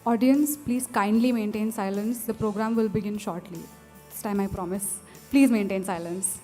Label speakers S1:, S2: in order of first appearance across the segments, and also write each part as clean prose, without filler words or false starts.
S1: Audience, please kindly maintain silence. The program will begin shortly. This time I promise. Please maintain silence.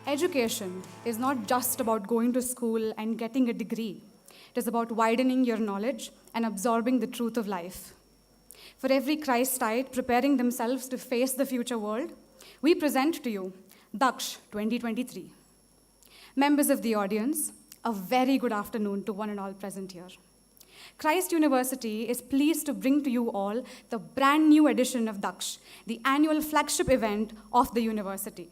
S1: Education is not just about going to school and getting a degree. It is about widening your knowledge and absorbing the truth of life. For every Christite preparing themselves to face the future world, we present to you DAKSH 2023. Members of the audience, a very good afternoon to one and all present here. Christ University is pleased to bring to you all the brand new edition of DAKSH, the annual flagship event of the university.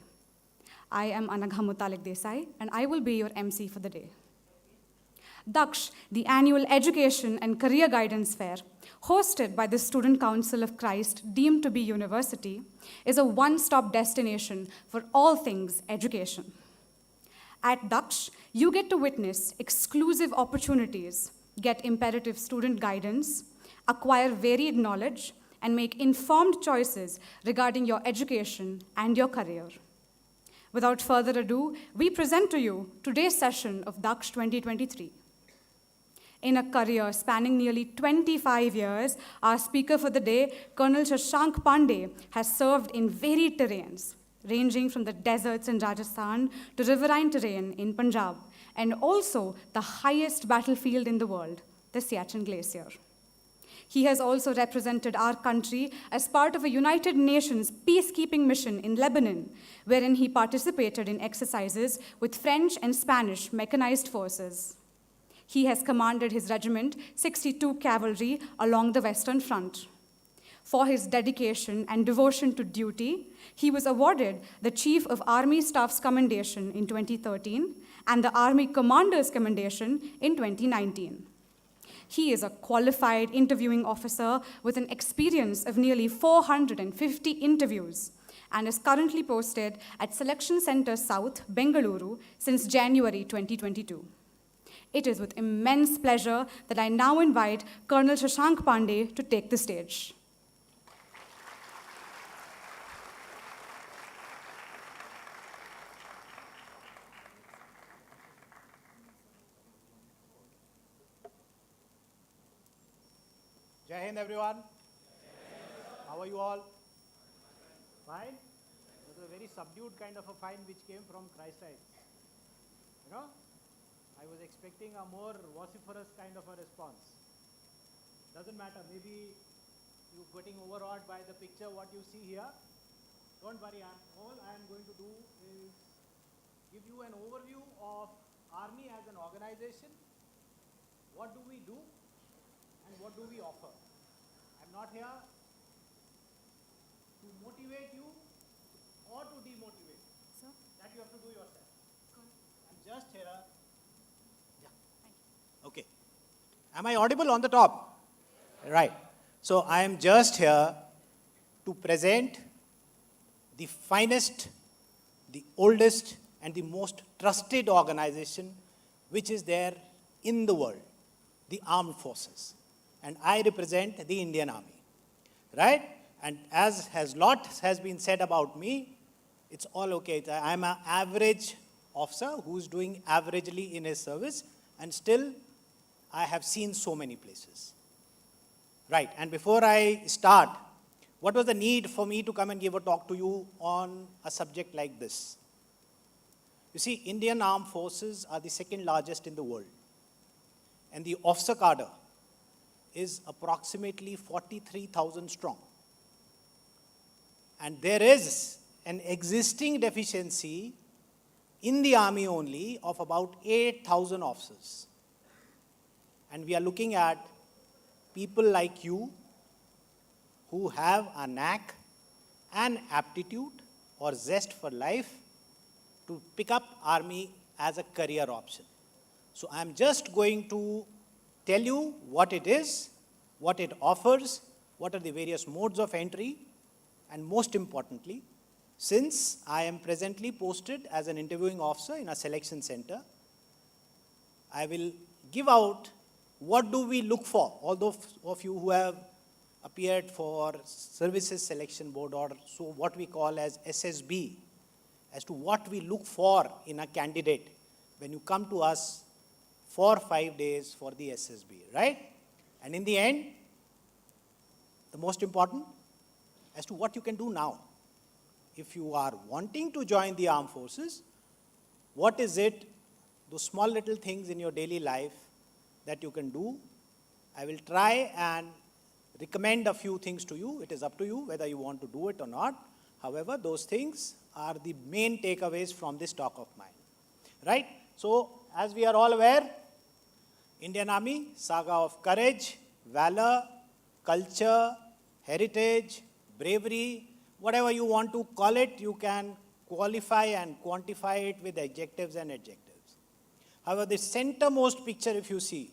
S1: I am Anagha Mutalik Desai, and I will be your MC for the day. DAKSH, the annual Education and Career Guidance Fair, hosted by the Student Council of Christ, deemed to be university, is a one-stop destination for all things education. At DAKSH, you get to witness exclusive opportunities, get imperative student guidance, acquire varied knowledge, and make informed choices regarding your education and your career. Without further ado, we present to you today's session of DAKSH 2023. In a career spanning nearly 25 years, our speaker for the day, Colonel Shashank Pandey, has served in varied terrains, ranging from the deserts in Rajasthan to riverine terrain in Punjab, and also the highest battlefield in the world, the Siachen Glacier. He has also represented our country as part of a United Nations peacekeeping mission in Lebanon, wherein he participated in exercises with French and Spanish mechanized forces. He has commanded his regiment, 62 Cavalry, along the Western Front. For his dedication and devotion to duty, he was awarded the Chief of Army Staff's Commendation in 2013 and the Army Commander's Commendation in 2019. He is a qualified interviewing officer with an experience of nearly 450 interviews and is currently posted at Selection Center South, Bengaluru, since January 2022. It is with immense pleasure that I now invite Colonel Shashank Pandey to take the stage.
S2: Jai Hind, everyone. How are you all? Fine? a very subdued kind of a find which came from Christchurch. You know, I was expecting a more vociferous kind of a response. Doesn't matter, maybe you're getting overawed by the picture, what you see here. Don't worry, all I am going to do is give you an overview of Army as an organization. What do we do and what do we offer? I'm not here to motivate you or to demotivate you.
S1: Sir?
S2: That you have to do yourself. I'm just here. Yeah.
S1: Thank you.
S2: Okay. Am I audible on the top? Right. So I am just here to present the finest, the oldest, and the most trusted organization which is there in the world, the armed forces. And I represent the Indian Army. Right? And as lot has been said about me, it's all okay. I'm an average officer who's doing averagely in his service, and still I have seen so many places. Right, and before I start, what was the need for me to come and give a talk to you on a subject like this? You see, Indian Armed Forces are the second largest in the world. And the officer cadre is approximately 43,000 strong. And there is an existing deficiency in the Army only of about 8,000 officers. And we are looking at people like you who have a knack, an aptitude or zest for life to pick up Army as a career option. So I'm just going to tell you what it is, what it offers, what are the various modes of entry, and most importantly, since I am presently posted as an interviewing officer in a selection center, I will give out what do we look for, all those of you who have appeared for Services Selection Board, or so what we call as SSB, as to what we look for in a candidate when you come to us for 5 days for the SSB, right? And in the end, the most important, as to what you can do now. If you are wanting to join the armed forces, what is it, those small little things in your daily life that you can do? I will try and recommend a few things to you. It is up to you whether you want to do it or not. However, those things are the main takeaways from this talk of mine. Right? So, as we are all aware, Indian Army, saga of courage, valor, culture, heritage, bravery, whatever you want to call it, you can qualify and quantify it with adjectives and adjectives. However, the centermost picture, if you see,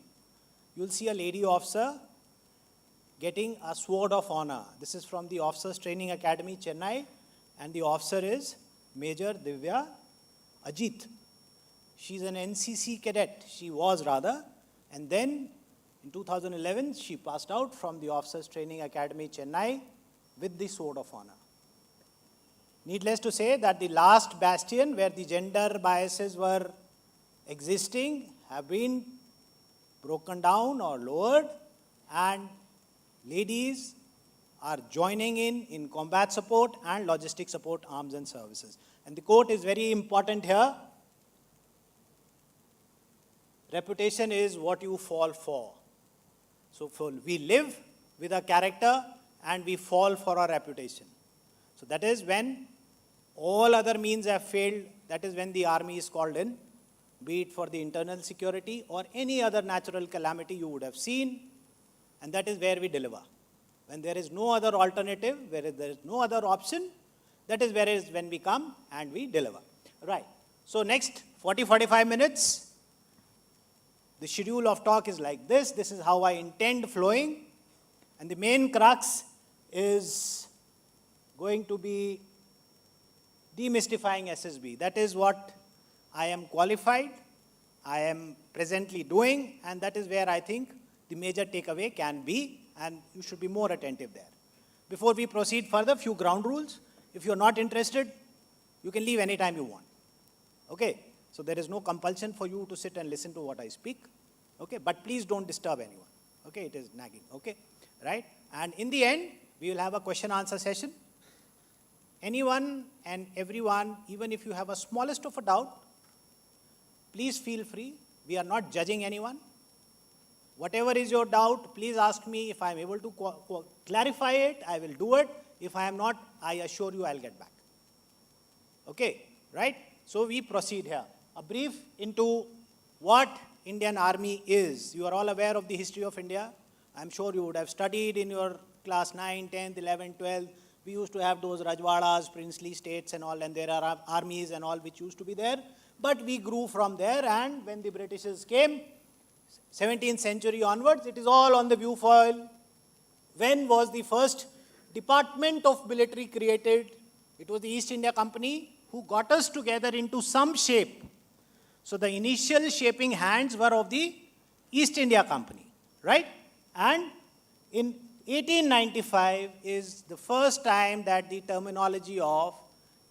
S2: you'll see a lady officer getting a sword of honor. This is from the Officers Training Academy, Chennai, and the officer is Major Divya Ajit. She's an NCC cadet, she was rather, and then in 2011, she passed out from the Officers Training Academy, Chennai, with the sword of honor. Needless to say that the last bastion where the gender biases were existing have been broken down or lowered, and ladies are joining in combat support and logistic support arms and services. And the quote is very important here. Reputation is what you fall for. So we live with a character and we fall for our reputation. So that is when all other means have failed, that is when the army is called in, be it for the internal security or any other natural calamity you would have seen, and that is where we deliver. When there is no other alternative, where there is no other option, that is when we come and we deliver. Right. So next 40-45 minutes, the schedule of talk is like this. This is how I intend flowing. And the main crux is going to be demystifying SSB. That is what I am qualified, I am presently doing, and that is where I think the major takeaway can be, and you should be more attentive there. Before we proceed further, few ground rules. If you are not interested, you can leave anytime you want. Okay? So there is no compulsion for you to sit and listen to what I speak. Okay? But please don't disturb anyone. Okay? It is nagging. Okay? Right? And in the end, we will have a question-answer session. anyone and everyone, even if you have a smallest of a doubt, please feel free. We are not judging anyone. Whatever is your doubt, please ask me. If I am able to clarify it, I will do it. If I am not, I assure you I'll get back. Okay, right? So we proceed here. A brief into what Indian Army is. You are all aware of the history of India. I'm sure you would have studied in your class 9, 10th, 11th, 12th. We used to have those Rajwadas, princely states and all, and there are armies and all which used to be there. But we grew from there, and when the Britishers came, 17th century onwards, it is all on the viewfoil. When was the first department of military created? It was the East India Company who got us together into some shape. So the initial shaping hands were of the East India Company, right? And in 1895 is the first time that the terminology of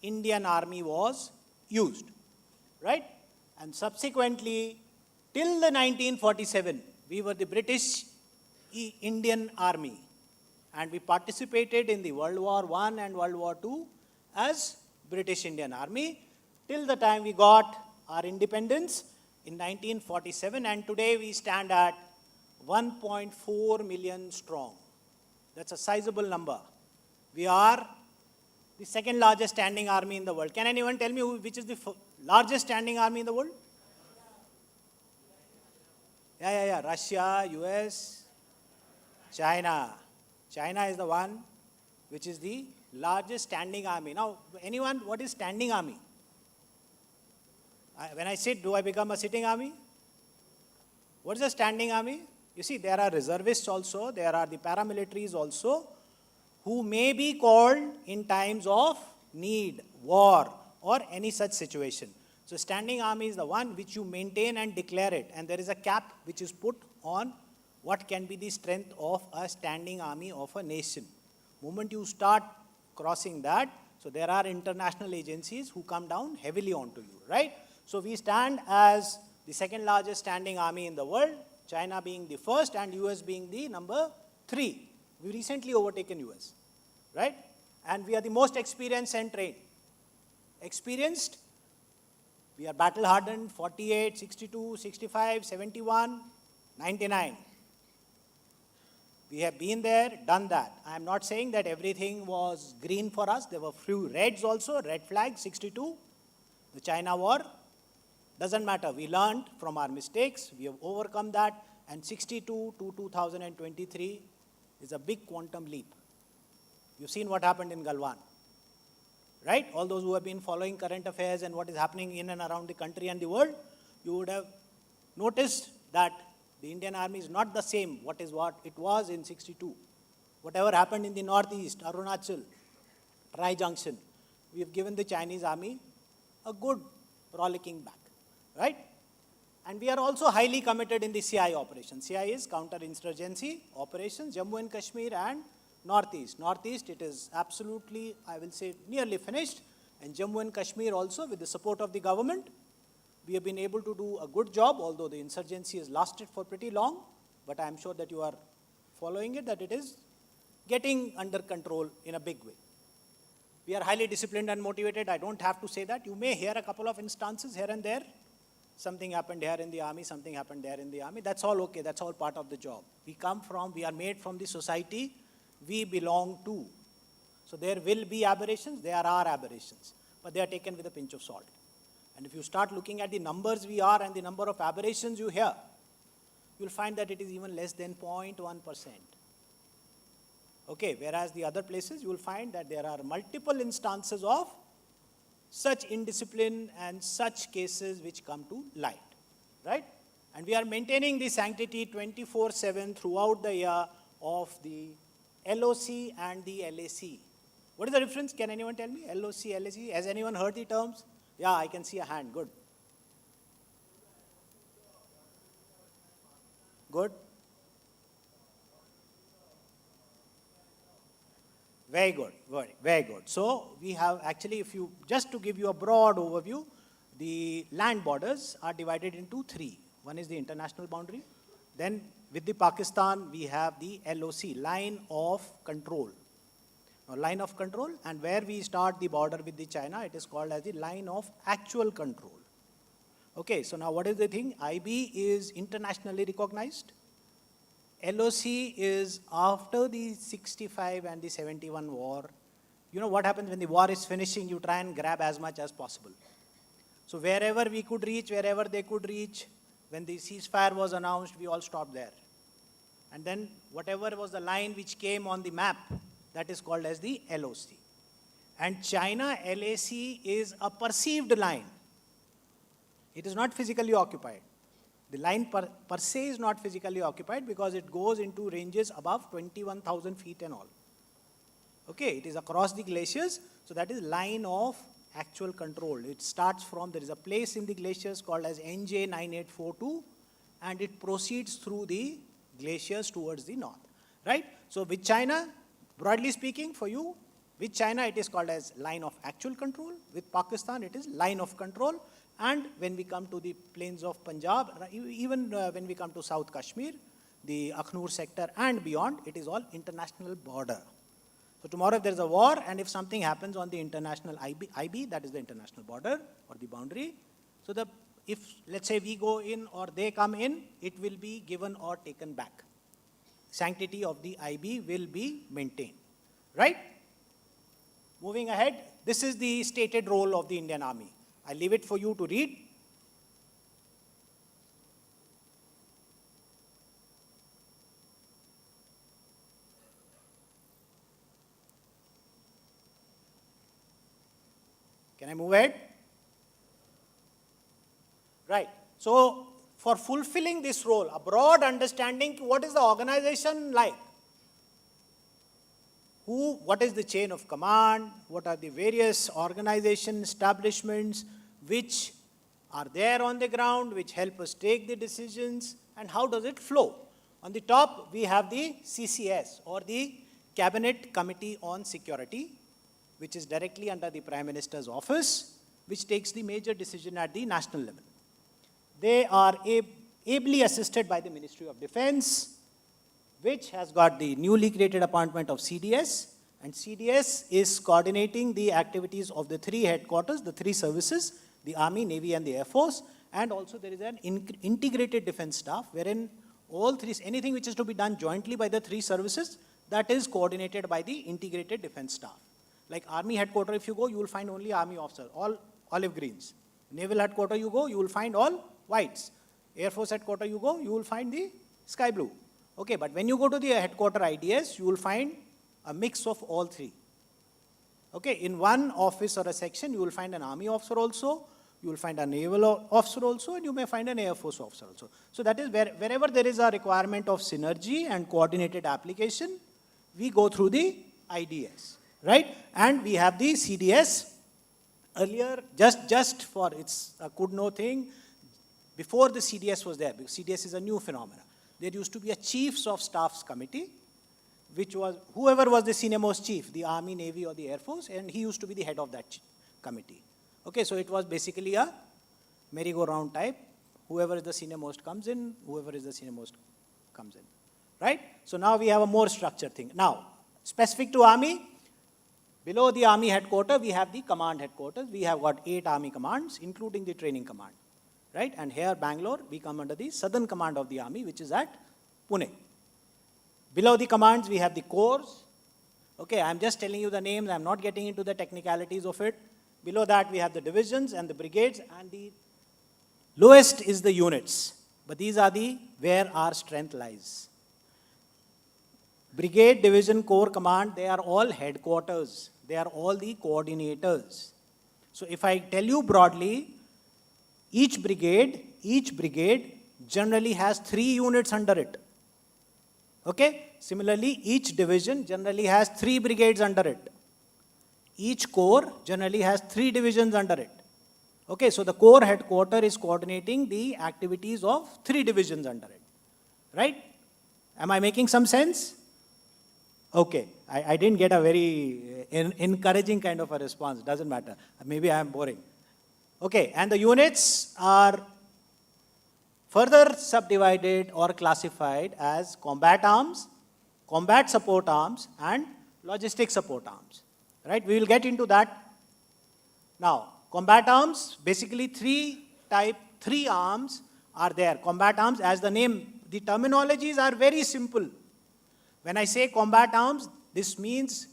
S2: Indian Army was used, right? And subsequently, till the 1947, we were the British Indian Army, and we participated in the World War I and World War II as British Indian Army till the time we got our independence in 1947, and today we stand at 1.4 million strong. That's a sizable number. We are the second largest standing army in the world. Can anyone tell me which is the largest standing army in the world? Yeah. Russia, US, China. China is the one which is the largest standing army. Now, anyone, what is standing army? When I sit, do I become a sitting army? What is a standing army? You see, there are reservists also, there are the paramilitaries also, who may be called in times of need, war, or any such situation. So standing army is the one which you maintain and declare it, and there is a cap which is put on what can be the strength of a standing army of a nation. Moment you start crossing that, so there are international agencies who come down heavily onto you, right? So we stand as the second largest standing army in the world, China being the first and US being the number 3. We recently overtaken US, right? And we are the most experienced and trained. Experienced, we are battle hardened, 48, 62, 65, 71, 99. We have been there, done that. I am not saying that everything was green for us. There were few reds also, red flag, 62. The China war, doesn't matter. We learned from our mistakes. We have overcome that. And 62 to 2023 is a big quantum leap. You've seen what happened in Galwan, right? All those who have been following current affairs and what is happening in and around the country and the world, you would have noticed that the Indian Army is not the same what it was in 62. Whatever happened in the northeast, Arunachal, Tri-Junction, we have given the Chinese Army a good rollicking back, right? And we are also highly committed in the CI operation. CI is counter-insurgency operations, Jammu and Kashmir and Northeast. Northeast, it is absolutely, I will say, nearly finished. And Jammu and Kashmir also, with the support of the government, we have been able to do a good job, although the insurgency has lasted for pretty long. But I am sure that you are following it, that it is getting under control in a big way. We are highly disciplined and motivated. I don't have to say that. You may hear a couple of instances here and there. Something happened here in the army, something happened there in the army. That's all okay. That's all part of the job. We are made from the society we belong to. So there will be aberrations. There are aberrations. But they are taken with a pinch of salt. And if you start looking at the numbers we are and the number of aberrations you hear, you'll find that it is even less than 0.1%. Okay, whereas the other places you will find that there are multiple instances of such indiscipline and such cases which come to light, right? And we are maintaining the sanctity 24/7 throughout the year of the LOC and the LAC. What is the difference? Can anyone tell me? LOC, LAC, has anyone heard the terms? Yeah, I can see a hand, good. Good. Very good, very good. So we have actually, just to give you a broad overview, the land borders are divided into 3. One is the international boundary. Then with the Pakistan, we have the LOC, line of control. or line of control, and where we start the border with the China, it is called as the line of actual control. Okay, so now what is the thing? IB is internationally recognized. LOC is after the 65 and the 71 war. You know what happens when the war is finishing, you try and grab as much as possible. So wherever we could reach, wherever they could reach, when the ceasefire was announced, we all stopped there. And then whatever was the line which came on the map, that is called as the LOC. And China LAC is a perceived line. It is not physically occupied. The line per se is not physically occupied because it goes into ranges above 21,000 feet and all. Okay, it is across the glaciers, so that is line of actual control. It starts from, there is a place in the glaciers called as NJ9842, and it proceeds through the glaciers towards the north, right? So with China, broadly speaking for you, with China it is called as line of actual control. With Pakistan it is line of control. And when we come to the plains of Punjab, even when we come to South Kashmir, the Akhnur sector and beyond, it is all international border. So tomorrow if there is a war and if something happens on the international IB, that is the international border or the boundary. So if let's say we go in or they come in, it will be given or taken back. Sanctity of the IB will be maintained, right? Moving ahead, this is the stated role of the Indian Army. I leave it for you to read. Can I move ahead? Right. So, for fulfilling this role, a broad understanding, what is the organization like? What is the chain of command? What are the various organization establishments which are there on the ground, which help us take the decisions, and how does it flow? On the top, we have the CCS, or the Cabinet Committee on Security, which is directly under the Prime Minister's office, which takes the major decision at the national level. They are ably assisted by the Ministry of Defense, which has got the newly created appointment of CDS, and CDS is coordinating the activities of the three headquarters, the three services, the Army, Navy, and the Air Force, and also there is an integrated defense staff, wherein all three, anything which is to be done jointly by the three services, that is coordinated by the integrated defense staff. Like Army headquarters, if you go, you will find only Army officers, all olive greens. Naval headquarters you go, you will find all whites. Air Force headquarters you go, you will find the sky blue. Okay, but when you go to the headquarter IDS, you will find a mix of all three. Okay, in one office or a section, you will find an Army officer also, you will find a naval officer also, and you may find an Air Force officer also. So that is wherever there is a requirement of synergy and coordinated application, we go through the IDS, right? And we have the CDS. Earlier, just for, it's a could know thing, before the CDS was there, because CDS is a new phenomenon. There used to be a Chiefs of Staffs Committee, which was whoever was the senior most chief, the Army, Navy, or the Air Force, and he used to be the head of that committee. Okay, so it was basically a merry-go-round type. Whoever is the senior most comes in, whoever is the senior most comes in, right? So now we have a more structured thing. Now, specific to Army, below the Army headquarters, we have the command headquarters. We have got 8 Army commands, including the training command, right? And here, Bangalore, we come under the Southern Command of the Army, which is at Pune. Below the commands, we have the corps. Okay, I'm just telling you the names. I'm not getting into the technicalities of it. Below that, we have the divisions and the brigades, and the lowest is the units. But these are the where our strength lies. Brigade, division, corps, command, they are all headquarters. They are all the coordinators. So if I tell you broadly, each brigade generally has 3 units under it. Okay? Similarly, each division generally has 3 brigades under it. Each corps generally has 3 divisions under it. Okay, so the corps headquarters is coordinating the activities of 3 divisions under it. Right? Am I making some sense? Okay, I didn't get a very encouraging kind of a response. Doesn't matter. Maybe I am boring. Okay, and the units are further subdivided or classified as combat arms, combat support arms, and logistic support arms. Right? We will get into that. Now, combat arms, basically three arms are there. Combat arms, as the name, the terminologies are very simple. When I say combat arms, this means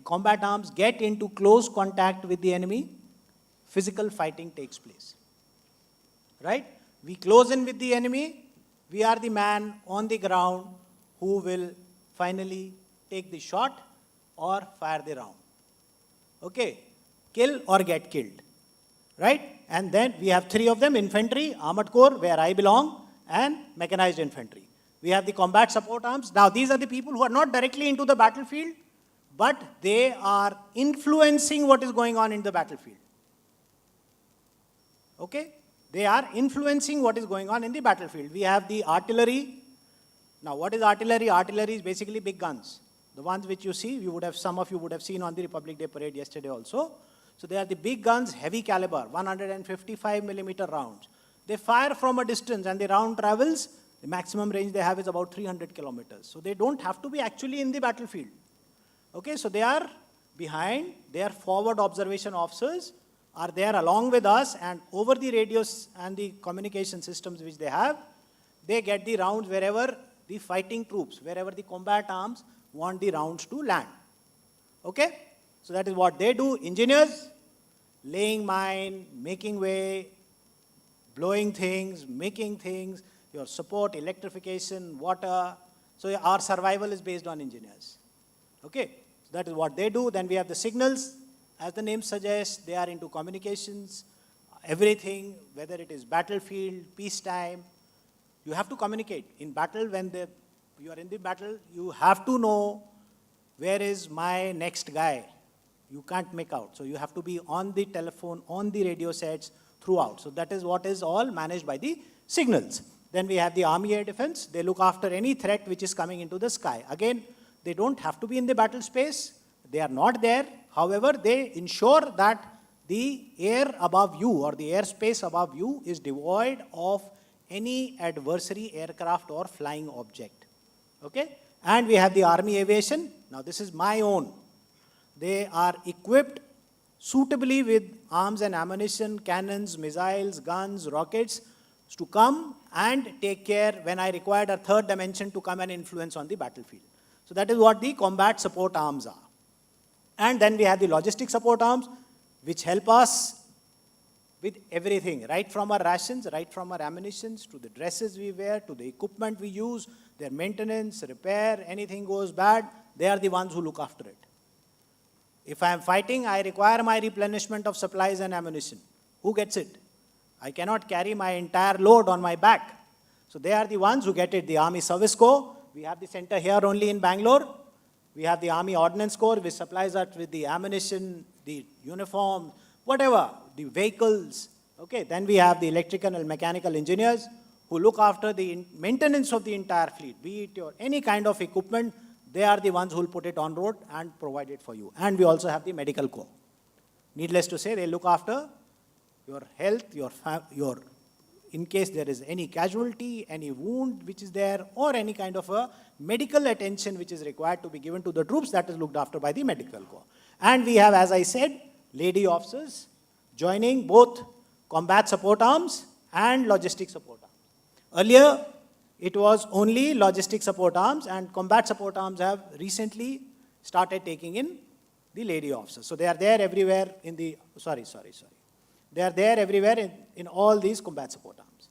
S2: combat arms get into close contact with the enemy, physical fighting takes place. Right? We close in with the enemy, we are the man on the ground who will finally take the shot or fire the round. Okay? Kill or get killed. Right? And then we have three of them: infantry, armored corps, where I belong, and mechanized infantry. We have the combat support arms. Now, these are the people who are not directly into the battlefield, but they are influencing what is going on in the battlefield. Okay? They are influencing what is going on in the battlefield. We have the artillery. Now, what is artillery? Artillery is basically big guns. The ones which you see, some of you would have seen on the Republic Day parade yesterday also. So they are the big guns, heavy caliber, 155 millimeter rounds. They fire from a distance and the round travels, the maximum range they have is about 300 kilometers. So they don't have to be actually in the battlefield. Okay, so they are behind, their forward observation officers are there along with us, and over the radios and the communication systems which they have, they get the rounds wherever the fighting troops, wherever the combat arms want the rounds to land. Okay? So that is what they do. Engineers, laying mine, making way, blowing things, making things, your support, electrification, water. So our survival is based on engineers. Okay? So that is what they do. Then we have the signals. As the name suggests, they are into communications, everything, whether it is battlefield, peacetime. You have to communicate. In battle, when you are in the battle, you have to know where is my next guy. You can't make out. So you have to be on the telephone, on the radio sets throughout. So that is what is all managed by the signals. Then we have the Army Air Defense. They look after any threat which is coming into the sky. Again, they don't have to be in the battle space. They are not there. However, they ensure that the air above you or the airspace above you is devoid of any adversary aircraft or flying object. Okay? And we have the Army Aviation. Now this is my own. They are equipped suitably with arms and ammunition, cannons, missiles, guns, rockets to come and take care when I required a third dimension to come and influence on the battlefield. So that is what the combat support arms are. And then we have the logistic support arms, which help us with everything, right from our rations, right from our ammunitions, to the dresses we wear, to the equipment we use, their maintenance, repair, anything goes bad, they are the ones who look after it. If I am fighting, I require my replenishment of supplies and ammunition. Who gets it? I cannot carry my entire load on my back. So they are the ones who get it. The Army Service Corps, we have the center here only in Bangalore. We have the Army Ordnance Corps, which supplies us with the ammunition, the uniform, whatever, the vehicles. Okay, then we have the electrical and mechanical engineers who look after the maintenance of the entire fleet, be it your any kind of equipment. They are the ones who will put it on road and provide it for you. And we also have the medical corps. Needless to say, they look after your health, your in case there is any casualty, any wound which is there, or any kind of a medical attention which is required to be given to the troops, that is looked after by the medical corps. And we have, as I said, lady officers joining both combat support arms and logistic support arms. Earlier, it was only logistic support arms, and combat support arms have recently started taking in the lady officers. So they are there everywhere in the, They are there everywhere in all these combat support arms.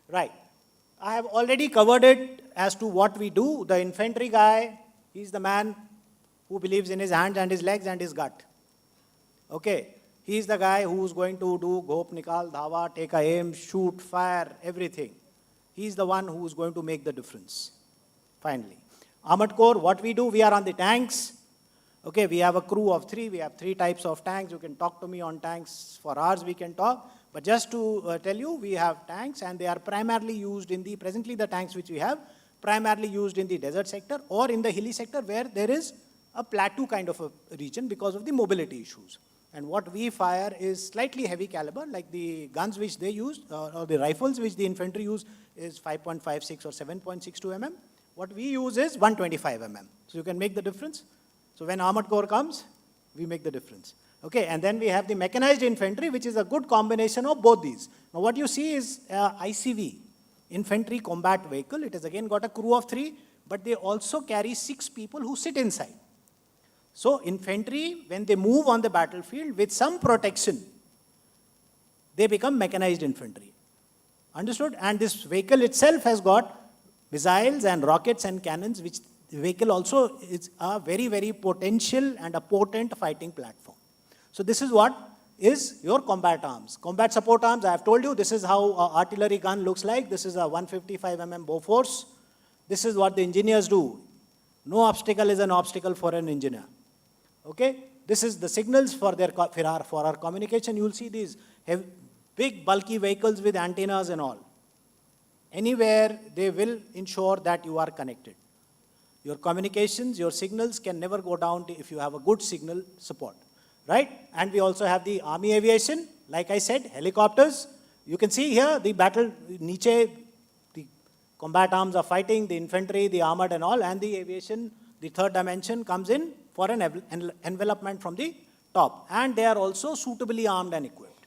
S2: Right. I have already covered it as to what we do. The infantry guy, he's the man who believes in his hands and his legs and his gut. Okay. He's the guy who's going to do ghop, nikal, dhawa, take a aim, shoot, fire, everything. He's the one who's going to make the difference, finally. Armored Corps, what we do, we are on the tanks. Okay, we have a crew of 3. We have 3 types of tanks. You can talk to me on tanks for hours, we can talk. But just to tell you, we have tanks, and they are primarily used in presently the tanks which we have, primarily used in the desert sector or in the hilly sector where there is a plateau kind of a region because of the mobility issues. And what we fire is slightly heavy caliber, like the guns which they use, or the rifles which the infantry use is 5.56 or 7.62 mm. What we use is 125 mm. So you can make the difference. So when armored corps comes, we make the difference. Okay, and then we have the mechanized infantry, which is a good combination of both these. Now what you see is ICV, infantry combat vehicle. It has again got a crew of 3, but they also carry 6 people who sit inside. So infantry, when they move on the battlefield with some protection, they become mechanized infantry. Understood? And this vehicle itself has got missiles and rockets and cannons, which the vehicle also is a very, very potential and a potent fighting platform. So this is what is your combat arms. Combat support arms, I have told you, this is how an artillery gun looks like. This is a 155 mm Bofors. This is what the engineers do. No obstacle is an obstacle for an engineer. Okay? This is the signals for our communication. You will see these big bulky vehicles with antennas and all. Anywhere they will ensure that you are connected. Your communications, your signals can never go down if you have a good signal support. Right? And we also have the army aviation, like I said, helicopters. You can see here the battle, niche, the combat arms are fighting, the infantry, the armored and all, and the aviation, the third dimension comes in for an envelopment from the top. And they are also suitably armed and equipped.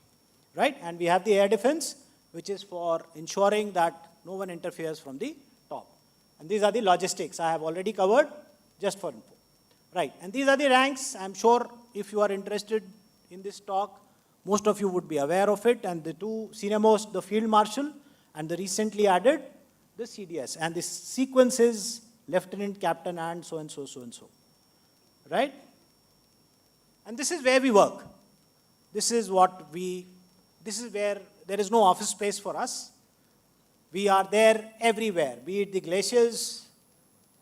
S2: Right? And we have the air defense, which is for ensuring that no one interferes from the top. And these are the logistics I have already covered, just for info. Right, and these are the ranks. I'm sure if you are interested in this talk, most of you would be aware of it. And the two senior most, the Field Marshal, and the recently added, the CDS. And this sequence is Lieutenant Captain and so and so, so and so. Right? And this is where we work. This is where there is no office space for us. We are there everywhere, be it the glaciers.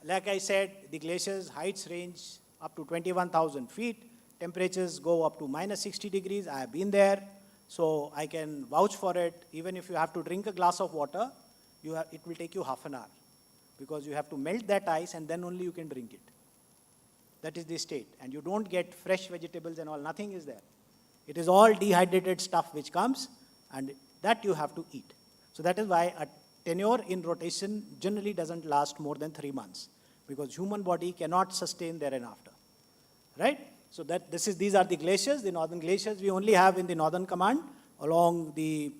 S2: Like I said, the glaciers heights range up to 21,000 feet. Temperatures go up to minus 60 degrees. I have been there, so I can vouch for it. Even if you have to drink a glass of water, it will take you half an hour, because you have to melt that ice and then only you can drink it. That is the state. And you don't get fresh vegetables and all. Nothing is there. It is all dehydrated stuff which comes, and that you have to eat. So that is why a tenure in rotation generally doesn't last more than 3 months, because human body cannot sustain thereafter. Right? So these are the glaciers, the northern glaciers we only have in the northern command along the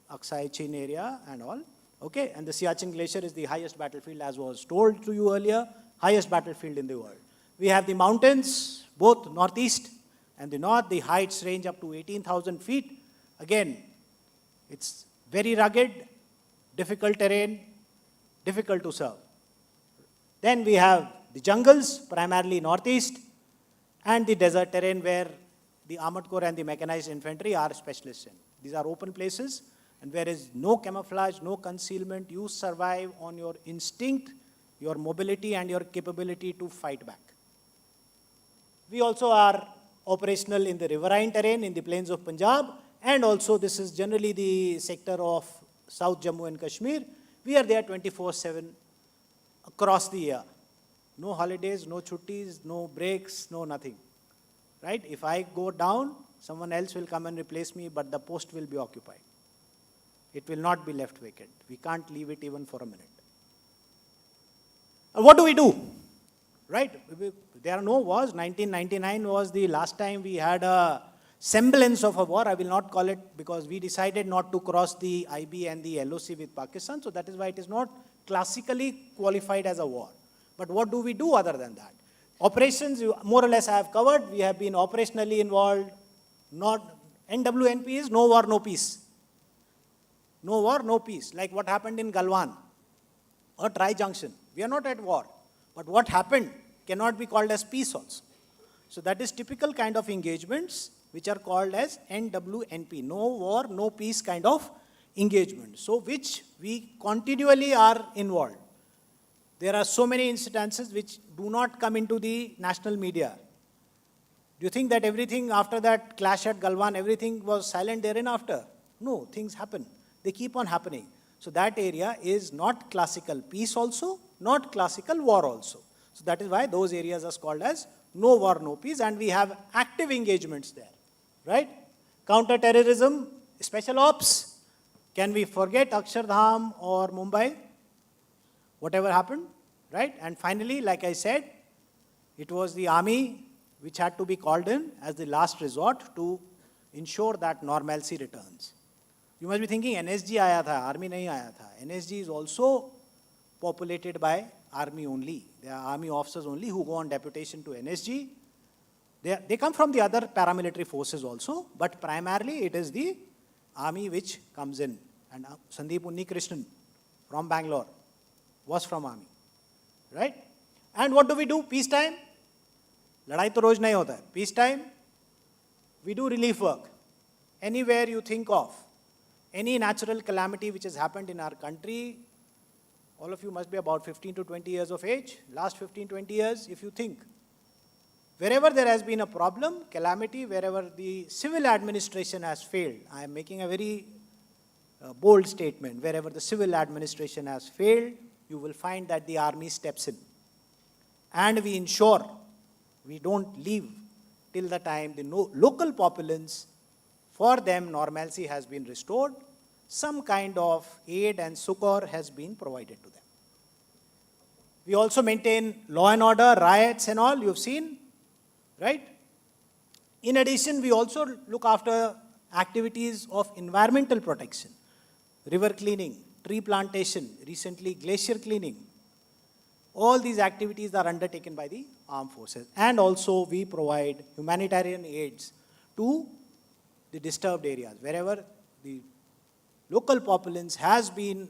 S2: Aksai Chin area and all. Okay, and the Siachen Glacier is the highest battlefield, as was told to you earlier, highest battlefield in the world. We have the mountains, both northeast and the north. The heights range up to 18,000 feet. Again, it's very rugged, difficult terrain, difficult to serve. Then we have the jungles, primarily northeast, and the desert terrain where the armored corps and the mechanized infantry are specialists in. These are open places, and where is no camouflage, no concealment. You survive on your instinct, your mobility, and your capability to fight back. We also are operational in the riverine terrain in the plains of Punjab, and also this is generally the sector of South Jammu and Kashmir. We are there 24/7 across the year. No holidays, no chuttis, no breaks, no nothing. Right? If I go down, someone else will come and replace me, but the post will be occupied. It will not be left vacant. We can't leave it even for a minute. And what do we do? Right? There are no wars. 1999 was the last time we had a semblance of a war. I will not call it, because we decided not to cross the IB and the LOC with Pakistan. So that is why it is not classically qualified as a war. But what do we do other than that? Operations, more or less I have covered. We have been operationally involved. NWNP is no war, no peace. No war, no peace. Like what happened in Galwan or Tri-Junction. We are not at war. But what happened cannot be called as peace also. So that is typical kind of engagements which are called as NWNP. No war, no peace kind of engagement. So which we continually are involved. There are so many incidences which do not come into the national media. Do you think that everything after that clash at Galwan, everything was silent thereafter? No, things happen. They keep on happening. So that area is not classical peace also, not classical war also. So that is why those areas are called as no war, no peace, and we have active engagements there. Right? Counter-terrorism, special ops. Can we forget Akshardham or Mumbai? Whatever happened? right? And finally, like I said, it was the army which had to be called in as the last resort to ensure that normalcy returns. You must be thinking NSG आया था, army नहीं आया था. NSG is also populated by army only. They are army officers only who go on deputation to NSG. They come from the other paramilitary forces also, but primarily it is the army which comes in. And Sandeep Unnikrishnan from Bangalore was from army, right? And what do we do? Peacetime? लड़ाई तो रोज नहीं होता है. Peacetime, we do relief work. Anywhere you think of, any natural calamity which has happened in our country, all of you must be about 15 to 20 years of age. Last 15, 20 years, if you think, wherever there has been a problem, calamity, wherever the civil administration has failed, I am making a very bold statement, wherever the civil administration has failed, you will find that the army steps in. And we ensure we don't leave till the time the local populace, for them normalcy has been restored, some kind of aid and succor has been provided to them. We also maintain law and order, riots and all, you've seen, right? In addition, we also look after activities of environmental protection, river cleaning, tree plantation, recently glacier cleaning. All these activities are undertaken by the armed forces. And also we provide humanitarian aids to the disturbed areas. Wherever the local populace has been,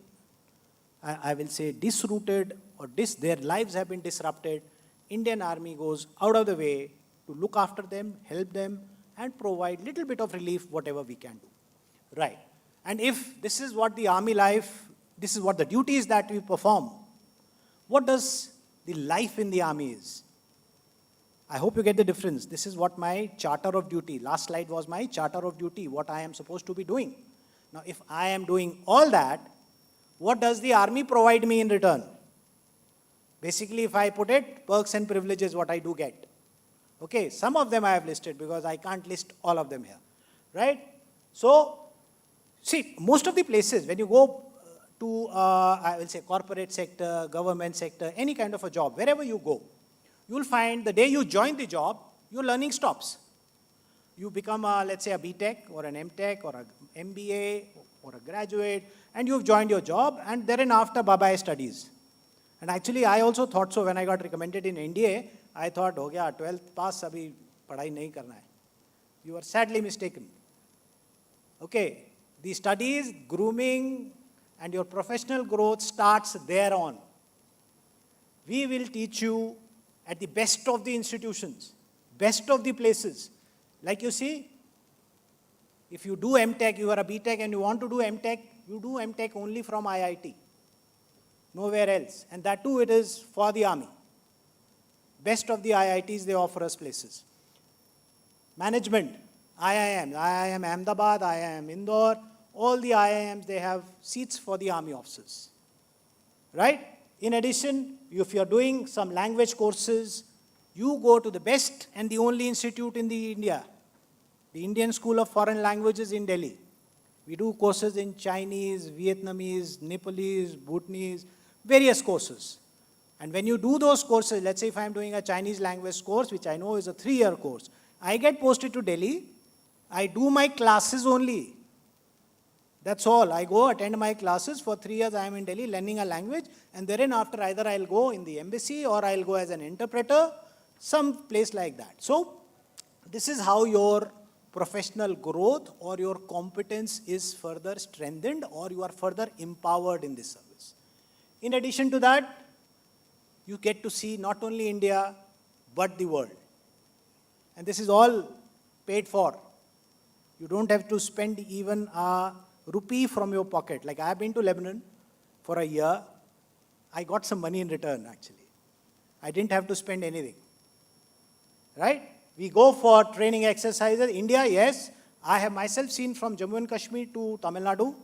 S2: I will say, disrooted or their lives have been disrupted, Indian Army goes out of the way to look after them, help them, and provide little bit of relief, whatever we can do. Right. And if this is what the army life, this is what the duties that we perform, what does the life in the army is? I hope you get the difference. This is what my charter of duty, last slide was my charter of duty, what I am supposed to be doing. Now, if I am doing all that, what does the army provide me in return? Basically, if I put it, perks and privileges, what I do get. Okay, some of them I have listed because I can't list all of them here, right? So, see, most of the places, when you go to, I will say, corporate sector, government sector, any kind of a job, wherever you go, you will find the day you join the job, your learning stops. You become, let's say, a B.Tech or an M.Tech or an MBA or a graduate, and you've joined your job, and thereafter, bye-bye studies. And actually, I also thought so when I got recommended in NDA, I thought, ho gaya, 12th pass, abhi padhai nahi karna hai. You are sadly mistaken. Okay, the studies, grooming, and your professional growth starts thereon. We will teach you at the best of the institutions, best of the places. Like you see, if you do M.Tech, you are a B.Tech and you want to do M.Tech, you do M.Tech only from IIT. Nowhere else. And that too, it is for the army. Best of the IITs, they offer us places. Management, IIM Ahmedabad, IIM Indore, all the IIMs, they have seats for the army officers, right? In addition, if you are doing some language courses, you go to the best and the only institute in the India, the Indian School of Foreign Languages in Delhi. We do courses in Chinese, Vietnamese, Nepalese, Bhutanese, various courses. And when you do those courses, let's say if I'm doing a Chinese language course, which I know is a 3-year course, I get posted to Delhi, I do my classes only. That's all. I go attend my classes. For 3 years I am in Delhi learning a language, and therein after either I'll go in the embassy or I'll go as an interpreter, some place like that. So this is how your professional growth or your competence is further strengthened or you are further empowered in this service. In addition to that, you get to see not only India, but the world. And this is all paid for. You don't have to spend even a rupee from your pocket. Like I have been to Lebanon for a year. I got some money in return actually. I didn't have to spend anything. Right? We go for training exercises. India, yes. I have myself seen from Jammu and Kashmir to Tamil Nadu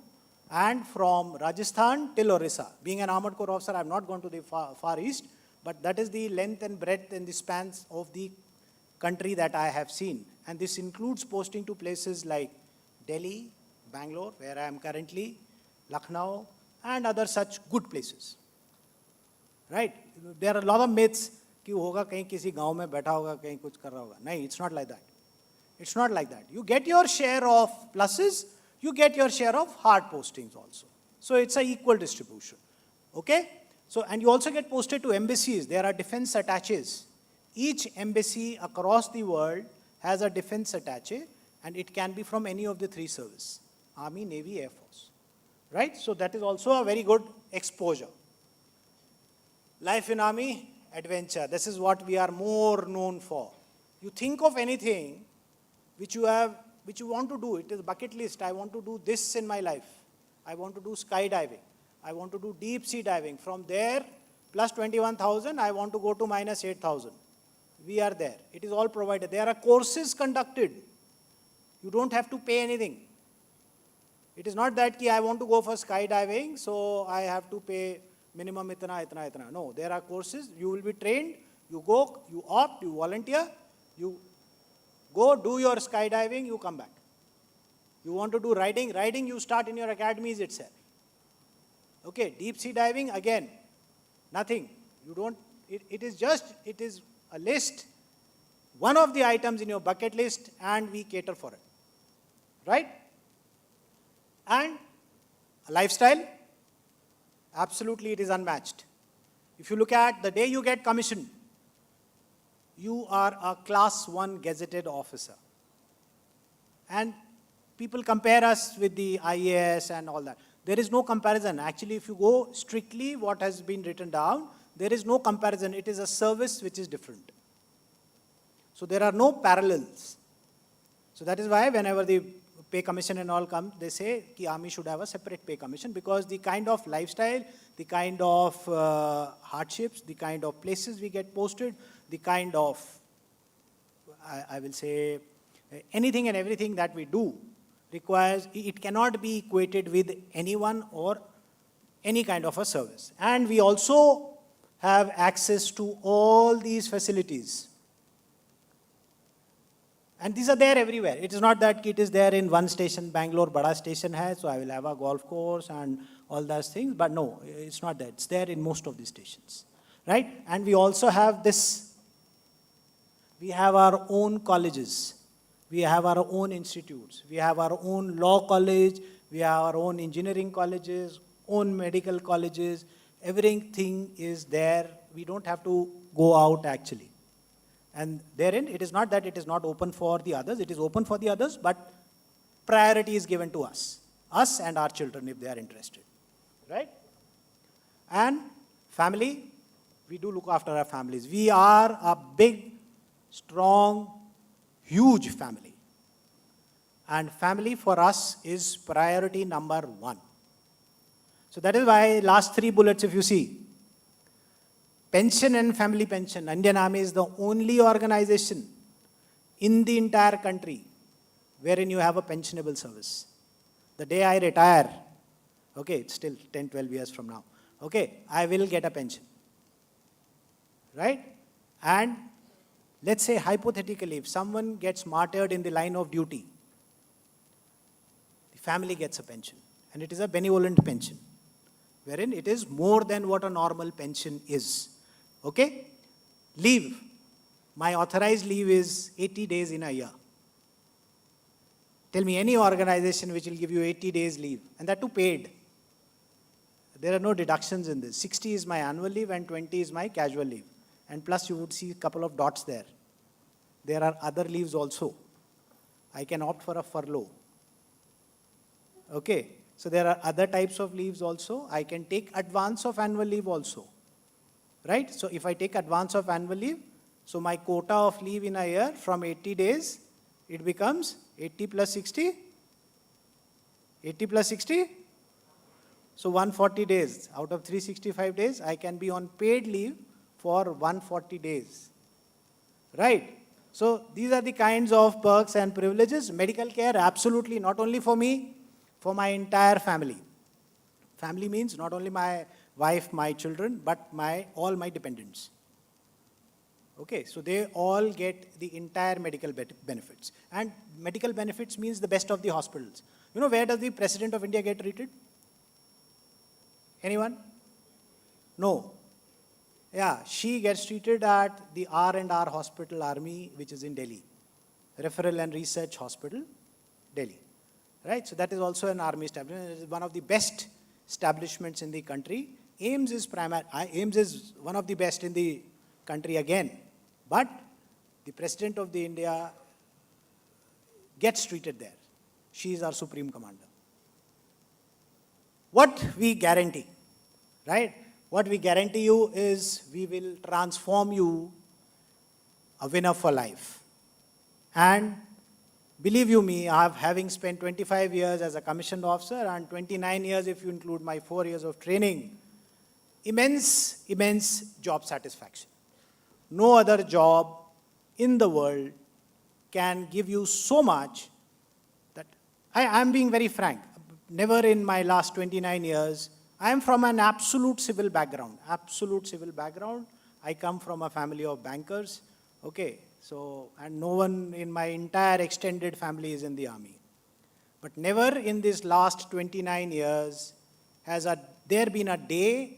S2: and from Rajasthan till Orissa. Being an Armored Corps officer, I have not gone to the far east, but that is the length and breadth and the spans of the country that I have seen. And this includes posting to places like Delhi, Bangalore, where I am currently, Lucknow, and other such good places. right? There are a lot of myths कि होगा कहीं किसी गांव में बैठा होगा कहीं कुछ कर रहा होगा. नहीं, it's not like that. It's not like that. You get your share of pluses, you get your share of hard postings also. So it's an equal distribution. Okay? So, and you also get posted to embassies. There are defense attaches. Each embassy across the world has a defense attache, and it can be from any of the three services: Army, Navy, Air Force. Right? So that is also a very good exposure. Life in Army, adventure. This is what we are more known for. You think of anything which you want to do. It is bucket list. I want to do this in my life. I want to do skydiving. I want to do deep sea diving. From there, plus 21,000, I want to go to minus 8,000. We are there. It is all provided. There are courses conducted. You don't have to pay anything. It is not that I want to go for skydiving, so I have to pay minimum itna, itna, itna. No, there are courses. You will be trained. You go, you opt, you volunteer, you go do your skydiving, you come back. You want to do riding, you start in your academies itself. Okay, deep sea diving, again, nothing. You don't, it is a list, one of the items in your bucket list, and we cater for it. Right? And a lifestyle, absolutely it is unmatched. If you look at the day you get commissioned, you are a class 1 gazetted officer. And people compare us with the IAS and all that. There is no comparison. Actually, if you go strictly what has been written down, there is no comparison. It is a service which is different. So there are no parallels. So that is why whenever the pay commission and all come, they say that Army should have a separate pay commission, because the kind of lifestyle, the kind of hardships, the kind of places we get posted, the kind of, I will say, anything and everything that we do requires, it cannot be equated with anyone or any kind of a service. And we also have access to all these facilities. And these are there everywhere. It is not that it is there in one station, Bangalore, Bada station hai, so I will have a golf course and all those things. But no, it's not that. It's there in most of the stations. Right? And we also have this. We have our own colleges. We have our own institutes. We have our own law college. We have our own engineering colleges, own medical colleges. Everything is there. We don't have to go out actually. And therein, it is not that it is not open for the others. It is open for the others, but priority is given to us and our children if they are interested. Right? And family, we do look after our families. We are a big, strong, huge family. And family for us is priority number 1. So that is why last 3 bullets, if you see, pension and family pension. Indian Army is the only organization in the entire country wherein you have a pensionable service. The day I retire, okay, it's still 10, 12 years from now, okay, I will get a pension. Right? And let's say hypothetically, if someone gets martyred in the line of duty, the family gets a pension. And it is a benevolent pension, wherein it is more than what a normal pension is. Okay? Leave. My authorized leave is 80 days in a year. Tell me any organization which will give you 80 days leave, and that too paid. There are no deductions in this. 60 is my annual leave and 20 is my casual leave. And plus you would see a couple of dots there. There are other leaves also. I can opt for a furlough. Okay? So there are other types of leaves also. I can take advance of annual leave also. Right? So if I take advance of annual leave, so my quota of leave in a year from 80 days, it becomes 80 plus 60. 80 plus 60. So 140 days. Out of 365 days, I can be on paid leave for 140 days. Right? So these are the kinds of perks and privileges. Medical care, absolutely, not only for me, for my entire family. Family means not only my wife, my children, but all my dependents. Okay, so they all get the entire medical benefits. And medical benefits means the best of the hospitals. You know, where does the President of India get treated? Anyone? No. Yeah, she gets treated at the R&R Hospital Army, which is in Delhi. Referral and Research Hospital, Delhi. Right, so that is also an army establishment. It is one of the best establishments in the country. AIMS is one of the best in the country again. But the President of the India gets treated there. She is our Supreme Commander. What we guarantee, right? What we guarantee you is we will transform you a winner for life. And believe you me, having spent 25 years as a commissioned officer and 29 years if you include my 4 years of training, immense job satisfaction. No other job in the world can give you so much that I'm being very frank. Never in my last 29 years, I am from an absolute civil background. I come from a family of bankers. Okay, so, and no one in my entire extended family is in the army. But never in this last 29 years has there been a day,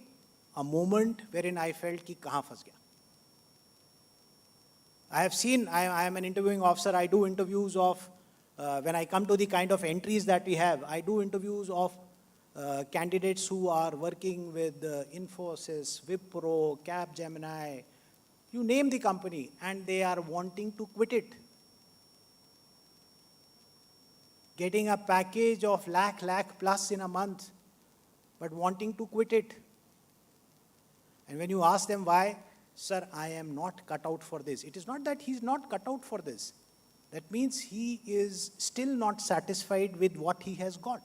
S2: a moment wherein I felt ki kahan phas gaya. I have seen, I am an interviewing officer, I do interviews of, when I come to the kind of entries that we have, I do interviews of candidates who are working with Infosys, Wipro, Capgemini, you name the company, and they are wanting to quit it. Getting a package of lakh plus in a month, but wanting to quit it. And when you ask them why, sir, I am not cut out for this. It is not that he's not cut out for this. That means he is still not satisfied with what he has got.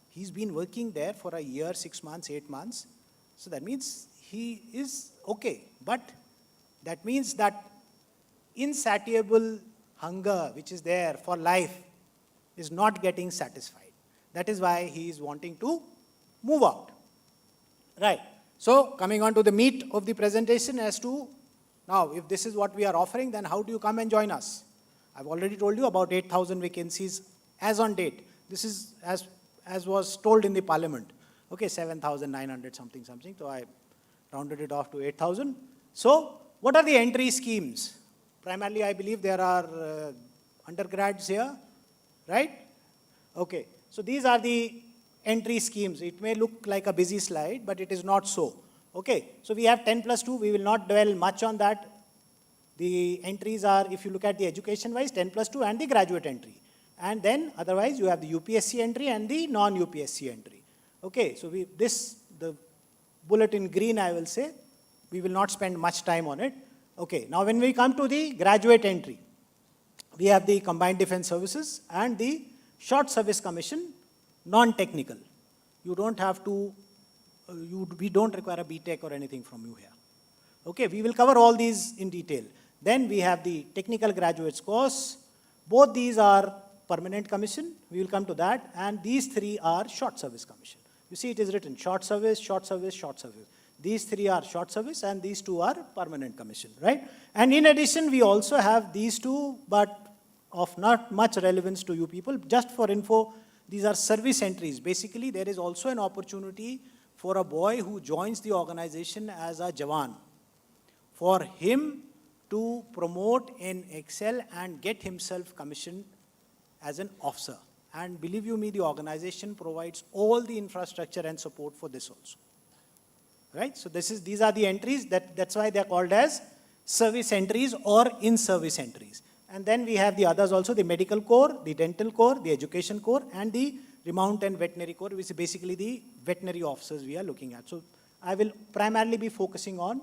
S2: He's been working there for a year, 6 months, 8 months. So that means he is okay. But that means that insatiable hunger which is there for life is not getting satisfied. That is why he is wanting to move out. Right. So coming on to the meat of the presentation as to, now if this is what we are offering, then how do you come and join us? I've already told you about 8,000 vacancies as on date. This is as was told in the parliament. Okay, 7,900 something. So I rounded it off to 8,000. So what are the entry schemes? Primarily, I believe there are undergrads here, right? Okay, so these are the entry schemes. It may look like a busy slide, but it is not so. Okay, so we have 10+2. We will not dwell much on that. The entries are, if you look at the education-wise, 10+2 and the graduate entry. And then otherwise you have the UPSC entry and the non-UPSC entry. Okay, so the bullet in green I will say, we will not spend much time on it. Okay, now when we come to the graduate entry, we have the Combined Defense Services and the Short Service Commission, non-technical. You don't have to, we don't require a BTech or anything from you here. Okay, we will cover all these in detail. Then we have the Technical Graduates course. Both these are permanent commission, we will come to that, and these three are short service commission. You see it is written short service, short service, short service. These three are short service and these two are permanent commission, right? And in addition, we also have these two, but of not much relevance to you people. Just for info, these are service entries. Basically, there is also an opportunity for a boy who joins the organization as a Jawan, for him to promote and excel and get himself commissioned as an officer. And believe you me, the organization provides all the infrastructure and support for this also. Right? So these are the entries, that's why they're called as service entries or in-service entries. And then we have the others also, the medical corps, the dental corps, the education corps, and the remount and veterinary corps, which is basically the veterinary officers we are looking at. So I will primarily be focusing on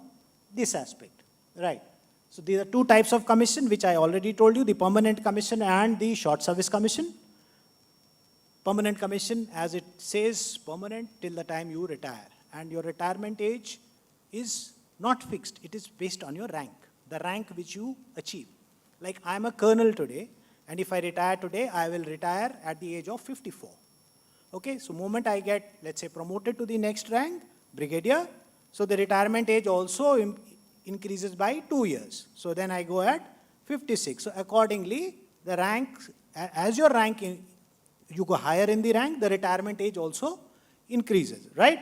S2: this aspect. Right? So these are two types of commission, which I already told you, the permanent commission and the short service commission. Permanent commission, as it says, permanent till the time you retire. And your retirement age is not fixed. It is based on your rank, the rank which you achieve. Like I'm a colonel today, and if I retire today, I will retire at the age of 54. Okay, so moment I get, let's say, promoted to the next rank, brigadier, so the retirement age also increases by 2 years. So then I go at 56. So accordingly, the rank, as your rank, you go higher in the rank, the retirement age also increases, right?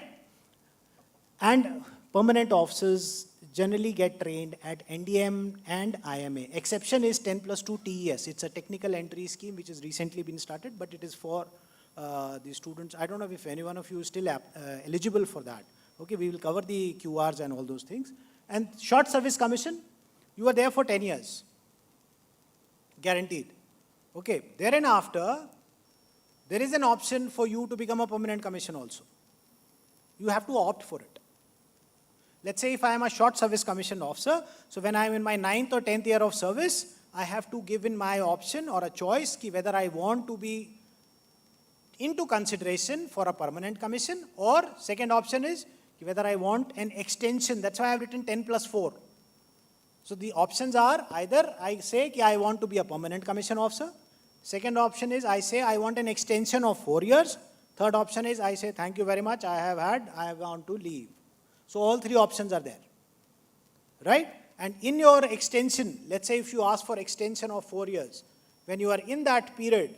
S2: And permanent officers generally get trained at NDM and IMA. Exception is 10+2 TES. It's a technical entry scheme which has recently been started, but it is for the students. I don't know if any one of you is still eligible for that. Okay, we will cover the QRs and all those things. And short service commission, you are there for 10 years, guaranteed. Okay, thereafter, there is an option for you to become a permanent commission also. You have to opt for it. Let's say if I am a short service commission officer, so when I am in my 9th or 10th year of service, I have to give in my option or a choice whether I want to be into consideration for a permanent commission, or second option is whether I want an extension. That's why I have written 10+4. So the options are either I say I want to be a permanent commission officer. Second option is I say I want an extension of 4 years. Third option is I say thank you very much, I want to leave. So all three options are there, right? And in your extension, let's say if you ask for extension of 4 years, when you are in that period,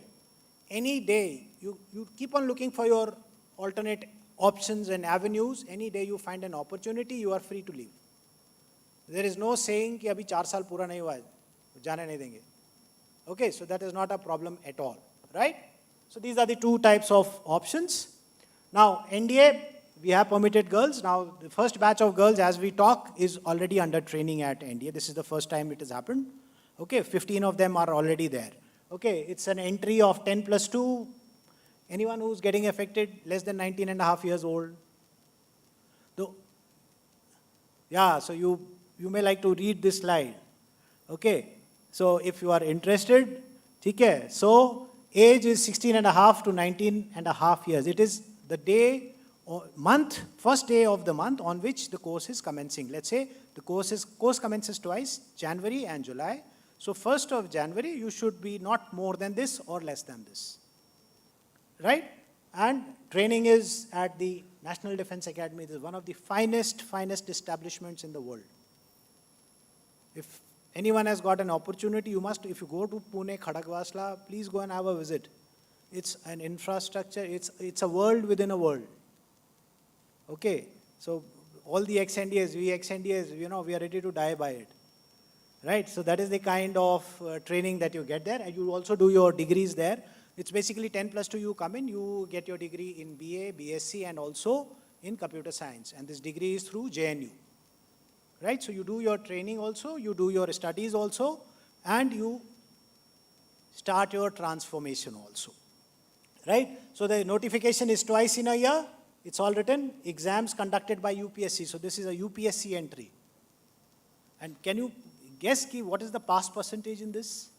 S2: any day, you keep on looking for your alternate options and avenues. Any day you find an opportunity, you are free to leave. There is no saying कि अभी 4 साल पूरा नहीं हुआ है, जाने नहीं देंगे. Okay, so that is not a problem at all, right? So these are the two types of options. Now, NDA, we have permitted girls. Now, the first batch of girls, as we talk, is already under training at NDA. This is the first time it has happened. Okay, 15 of them are already there. Okay, it's an entry of 10+2. Anyone who's getting affected, less than 19.5 years old. Yeah, so you may like to read this slide. Okay, so if you are interested, okay, so age is 16.5 to 19.5 years. It is the day or month, first day of the month on which the course is commencing. Let's say the course commences twice, January and July. So 1st of January, you should be not more than this or less than this, right? And training is at the National Defense Academy. This is one of the finest establishments in the world. If anyone has got an opportunity, you must, if you go to Pune, Khadagwasla, please go and have a visit. It's an infrastructure, it's a world within a world. Okay, so all the ex-NDAs, we ex-NDAs, we are ready to die by it. Right, so that is the kind of training that you get there, and you also do your degrees there. It's basically 10+2, you come in, you get your degree in BA, BSc, and also in computer science. And this degree is through JNU. Right, so you do your training also, you do your studies also, and you start your transformation also. Right, so the notification is twice in a year. It's all written, exams conducted by UPSC. So this is a UPSC entry. And can you guess what is the pass percentage in this?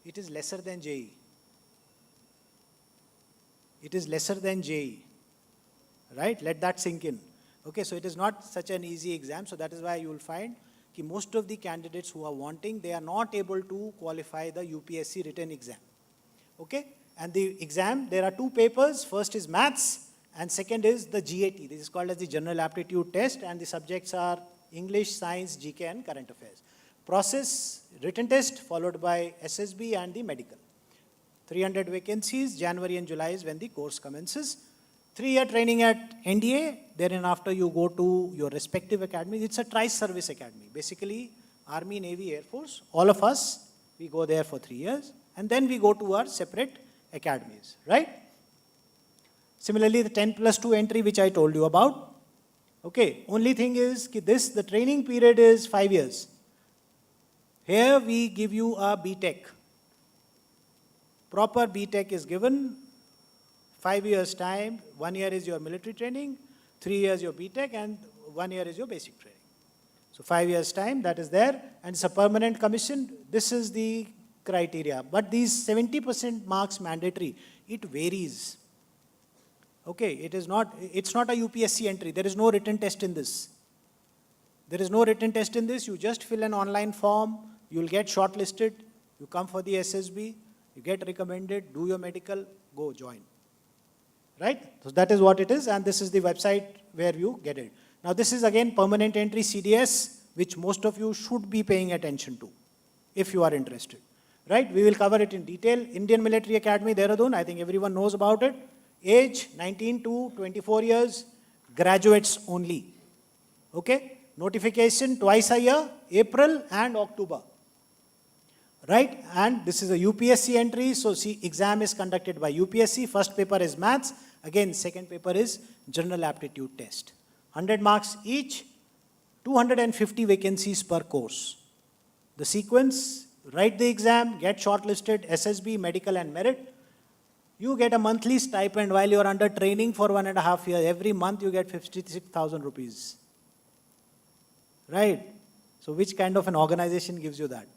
S2: It is lesser than JE. It is lesser than JE. Right? Let that sink in. Okay, so it is not such an easy exam. So that is why you will find that most of the candidates who are wanting, they are not able to qualify the UPSC written exam. Okay? And the exam, there are two papers. First is maths and second is the GAT. This is called as the General Aptitude Test, and the subjects are English, Science, GK, and Current Affairs. Process, written test, followed by SSB and the medical. 300 vacancies, January and July is when the course commences. 3-year training at NDA, therein after you go to your respective academies. It's a tri-service academy. Basically, Army, Navy, Air Force, all of us, we go there for 3 years, and then we go to our separate academies, right? Similarly, the 10+2 entry, which I told you about. Okay, only thing is the training period is 5 years. Here we give you a BTech. Proper BTech is given, 5 years time, 1 year is your military training, 3 years your BTech, and 1 year is your basic training. So 5 years time, that is there, and it's a permanent commission. This is the criteria. But these 70% marks mandatory, it varies. Okay, it's not a UPSC entry. There is no written test in this. There is no written test in this. You just fill an online form, you'll get shortlisted, you come for the SSB, you get recommended, do your medical, go join. Right? So that is what it is, and this is the website where you get it. Now this is again permanent entry CDS, which most of you should be paying attention to, if you are interested. Right? We will cover it in detail. Indian Military Academy, Dehradun, I think everyone knows about it. Age 19 to 24 years. graduates only. Okay? Notification twice a year, April and October. Right? And this is a UPSC entry, so see, exam is conducted by UPSC. First paper is maths. Again, second paper is general aptitude test. 100 marks each, 250 vacancies per course. The sequence, write the exam, get shortlisted, SSB, medical and merit. You get a monthly stipend while you are under training for 1.5 years. Every month you get 56,000 rupees. Right? So which kind of an organization gives you that?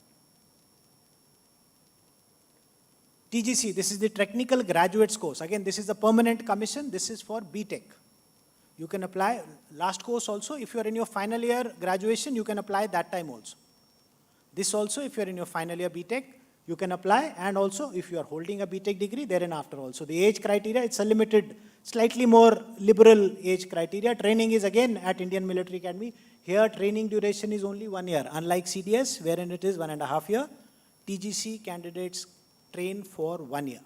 S2: TGC, this is the Technical Graduates course. Again, this is the permanent commission. This is for BTech. You can apply, last course also, if you are in your final year graduation, you can apply that time also. This also, if you are in your final year BTech, you can apply, and also if you are holding a BTech degree, thereafter also. The age criteria, it's a limited, slightly more liberal age criteria. Training is again at Indian Military Academy. Here, training duration is only 1 year, unlike CDS, wherein it is 1.5 years. TGC candidates train for 1 year.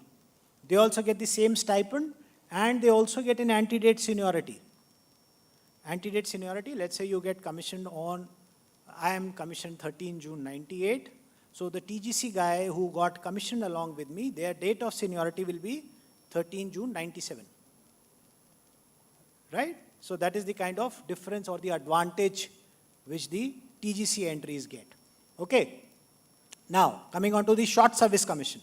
S2: They also get the same stipend, and they also get an antedate seniority. Antedate seniority, let's say you get commissioned on, I am commissioned 13 June 98. So the TGC guy who got commissioned along with me, their date of seniority will be 13 June 97. Right? So that is the kind of difference or the advantage which the TGC entries get. Okay. Now, coming on to the Short Service Commission.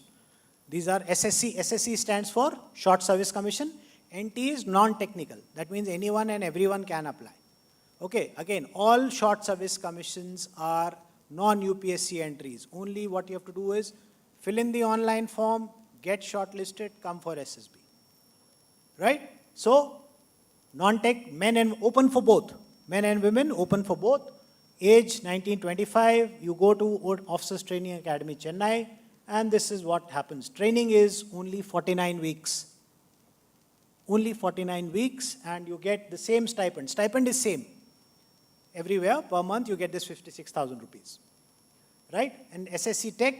S2: These are SSC. SSC stands for Short Service Commission. NT is non-technical. That means anyone and everyone can apply. Okay, again, all Short Service Commissions are non-UPSC entries. Only what you have to do is fill in the online form, get shortlisted, come for SSB. Right? So, non-tech, men and open for both. Men and women, open for both. Age 1925, you go to Officers Training Academy, Chennai, and this is what happens. Training is only 49 weeks. Only 49 weeks, and you get the same stipend. Stipend is same. Everywhere, per month, you get this 56,000 rupees. Right? And SSC Tech,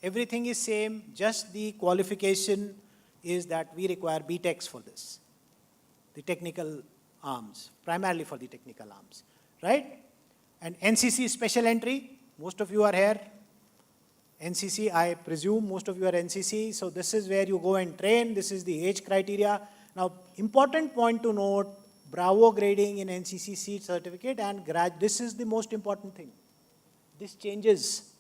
S2: everything is same, just the qualification is that we require BTechs for this. The technical arms, primarily for the technical arms. Right? And NCC special entry, most of you are here. NCC, I presume most of you are NCC, so this is where you go and train, this is the age criteria. Now, important point to note, Bravo grading in NCC seat certificate and this is the most important thing. This changes.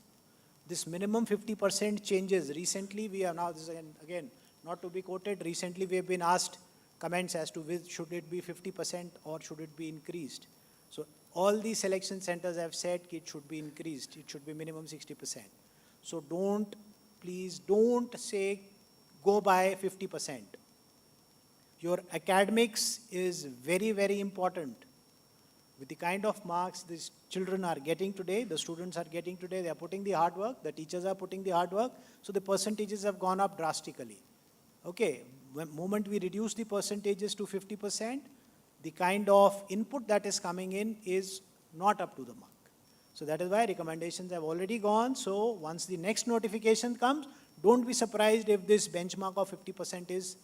S2: This minimum 50% changes. Recently, we are now, this is again, not to be quoted, recently we have been asked comments as to which should it be 50% or should it be increased. So, all the selection centers have said it should be increased, it should be minimum 60%. So please don't say go by 50%. Your academics is very, very important. With the kind of marks these children are getting today, the students are getting today, they are putting the hard work, the teachers are putting the hard work, so the percentages have gone up drastically. Okay, the moment we reduce the percentages to 50%, the kind of input that is coming in is not up to the mark. So that is why recommendations have already gone. So once the next notification comes, don't be surprised if this benchmark of 50% is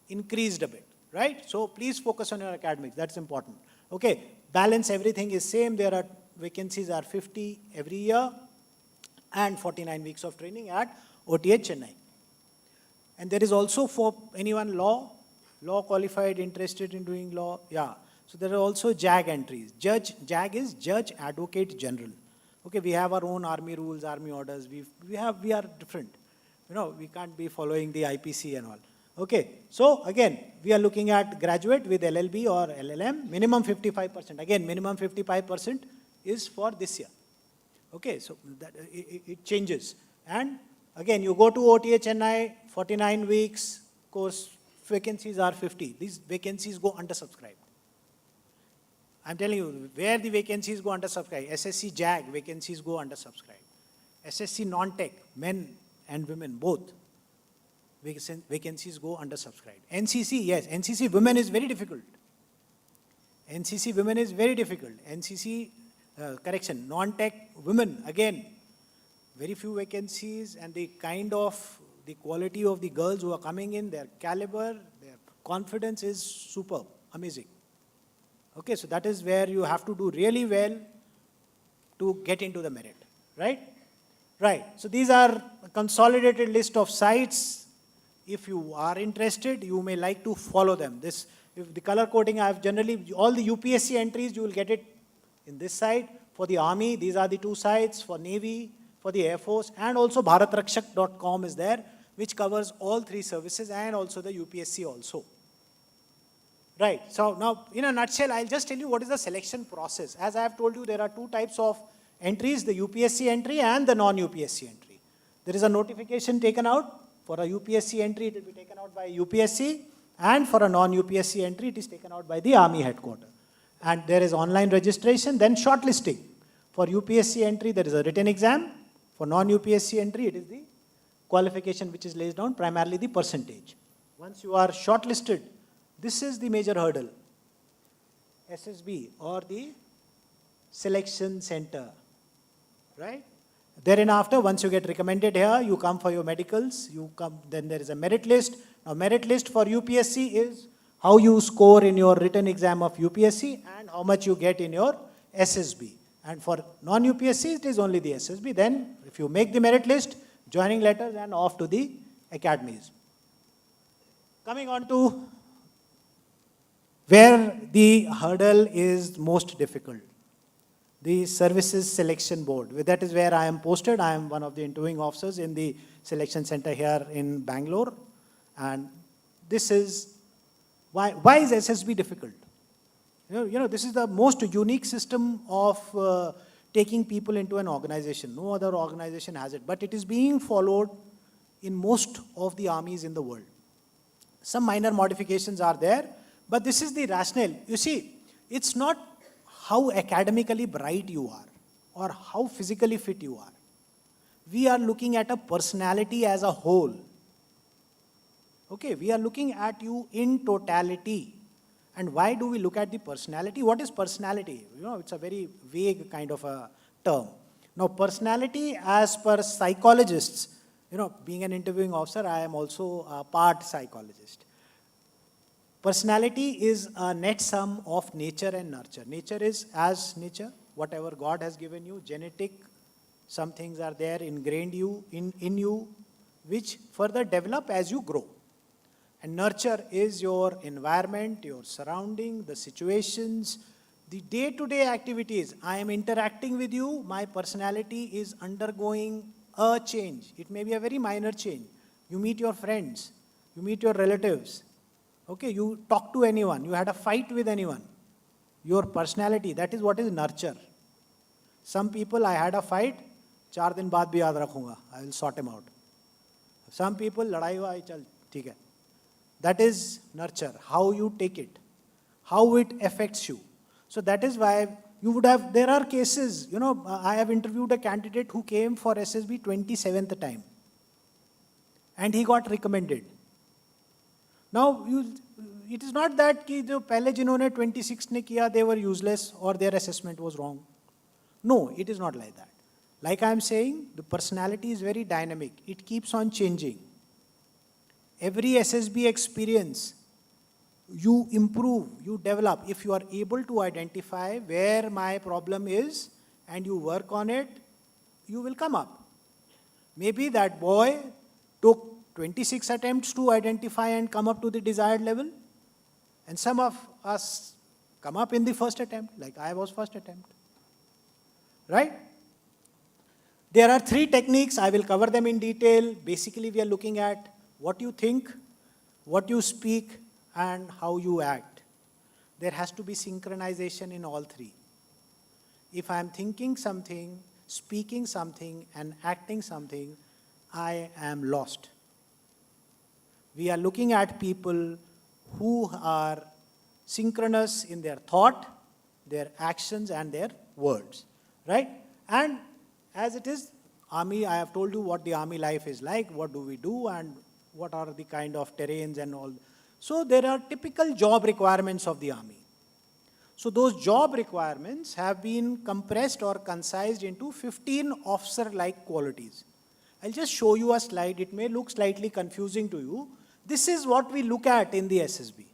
S2: increased a bit, right? So please focus on your academics, that's important. Okay, balance, everything is same. There are vacancies are 50 every year and 49 weeks of training at OTH Chennai. And there is also for anyone law qualified, interested in doing law, yeah. So there are also JAG entries. JAG is Judge Advocate General. Okay, we have our own army rules, army orders. We are different. You know, we can't be following the IPC and all. Okay, so again, we are looking at graduate with LLB or LLM, minimum 55%. Again, minimum 55% is for this year. Okay, so that, it changes. And again, you go to OTA Chennai, 49 weeks, course vacancies are 50. These vacancies go undersubscribed. I'm telling you, where the vacancies go undersubscribed, SSC JAG vacancies go undersubscribed. SSC non-tech, men and women, both, vacancies go undersubscribed. NCC, yes, NCC women is very difficult. NCC women is very difficult. NCC, correction, non-tech women, again, very few vacancies, and the kind of, the quality of the girls who are coming in, their caliber, their confidence is superb, amazing. Okay, so that is where you have to do really well to get into the merit, right? Right, so these are a consolidated list of sites. If you are interested, you may like to follow them. This, if the color coding, I have generally, all the UPSC entries, you will get it in this side. For the Army, these are the two sites. For Navy, for the Air Force, and also bharatrakshak.com is there, which covers all three services and also the UPSC also. Right, so now in a nutshell, I'll just tell you what is the selection process. As I have told you, there are two types of entries, the UPSC entry and the non-UPSC entry. There is a notification taken out. For a UPSC entry, it will be taken out by UPSC, and for a non-UPSC entry, it is taken out by the Army headquarters. And there is online registration, then shortlisting. For UPSC entry, there is a written exam. For non-UPSC entry, it is the qualification which is laid down, primarily the percentage. Once you are shortlisted, this is the major hurdle. SSB or the selection center, right? Thereafter, once you get recommended here, you come for your medicals, you come, then there is a merit list. Now, merit list for UPSC is how you score in your written exam of UPSC and how much you get in your SSB. And for non-UPSC, it is only the SSB. Then, if you make the merit list, joining letters and off to the academies. Coming on to where the hurdle is most difficult. The Services Selection Board. That is where I am posted. I am one of the interviewing officers in the selection center here in Bangalore. And this is, why is SSB difficult? You know, this is the most unique system of taking people into an organization. No other organization has it, but it is being followed in most of the armies in the world. Some minor modifications are there, but this is the rationale. You see, it's not how academically bright you are or how physically fit you are. We are looking at a personality as a whole. Okay, we are looking at you in totality. And why do we look at the personality? What is personality? You know, it's a very vague kind of a term. Now, personality as per psychologists, you know, being an interviewing officer, I am also a part psychologist. Personality is a net sum of nature and nurture. Nature is as nature, whatever God has given you, genetic, some things are there ingrained in you, which further develop as you grow. And nurture is your environment, your surrounding, the situations, the day-to-day activities. I am interacting with you, my personality is undergoing a change. It may be a very minor change. You meet your friends, you meet your relatives. Okay, you talk to anyone, you had a fight with anyone. Your personality, that is what is nurture. Some people, I had a fight, 4 दिन बाद भी याद रखूंगा. I will sort him out. Some people, लड़ाई हुआ, चल ठीक है. That is nurture, how you take it, how it affects you. So that is why you would have, there are cases, you know, I have interviewed a candidate who came for SSB 27th time. And he got recommended. Now, it is not that कि जो पहले जिन्होंने 26 ने किया, they were useless or their assessment was wrong. No, it is not like that. Like I am saying, the personality is very dynamic. It keeps on changing. Every SSB experience, you improve, you develop. If you are able to identify where my problem is and you work on it, you will come up. Maybe that boy took 26 attempts to identify and come up to the desired level. And some of us come up in the first attempt, like I was first attempt. Right? There are 3 techniques. I will cover them in detail. Basically, we are looking at what you think, what you speak, and how you act. There has to be synchronization in all 3. If I am thinking something, speaking something, and acting something, I am lost. We are looking at people who are synchronous in their thought, their actions, and their words, right? And as it is, army, I have told you what the army life is like, what do we do, and what are the kind of terrains and all. So there are typical job requirements of the army. So those job requirements have been compressed or concised into 15 officer-like qualities. I'll just show you a slide. It may look slightly confusing to you. This is what we look at in the SSB.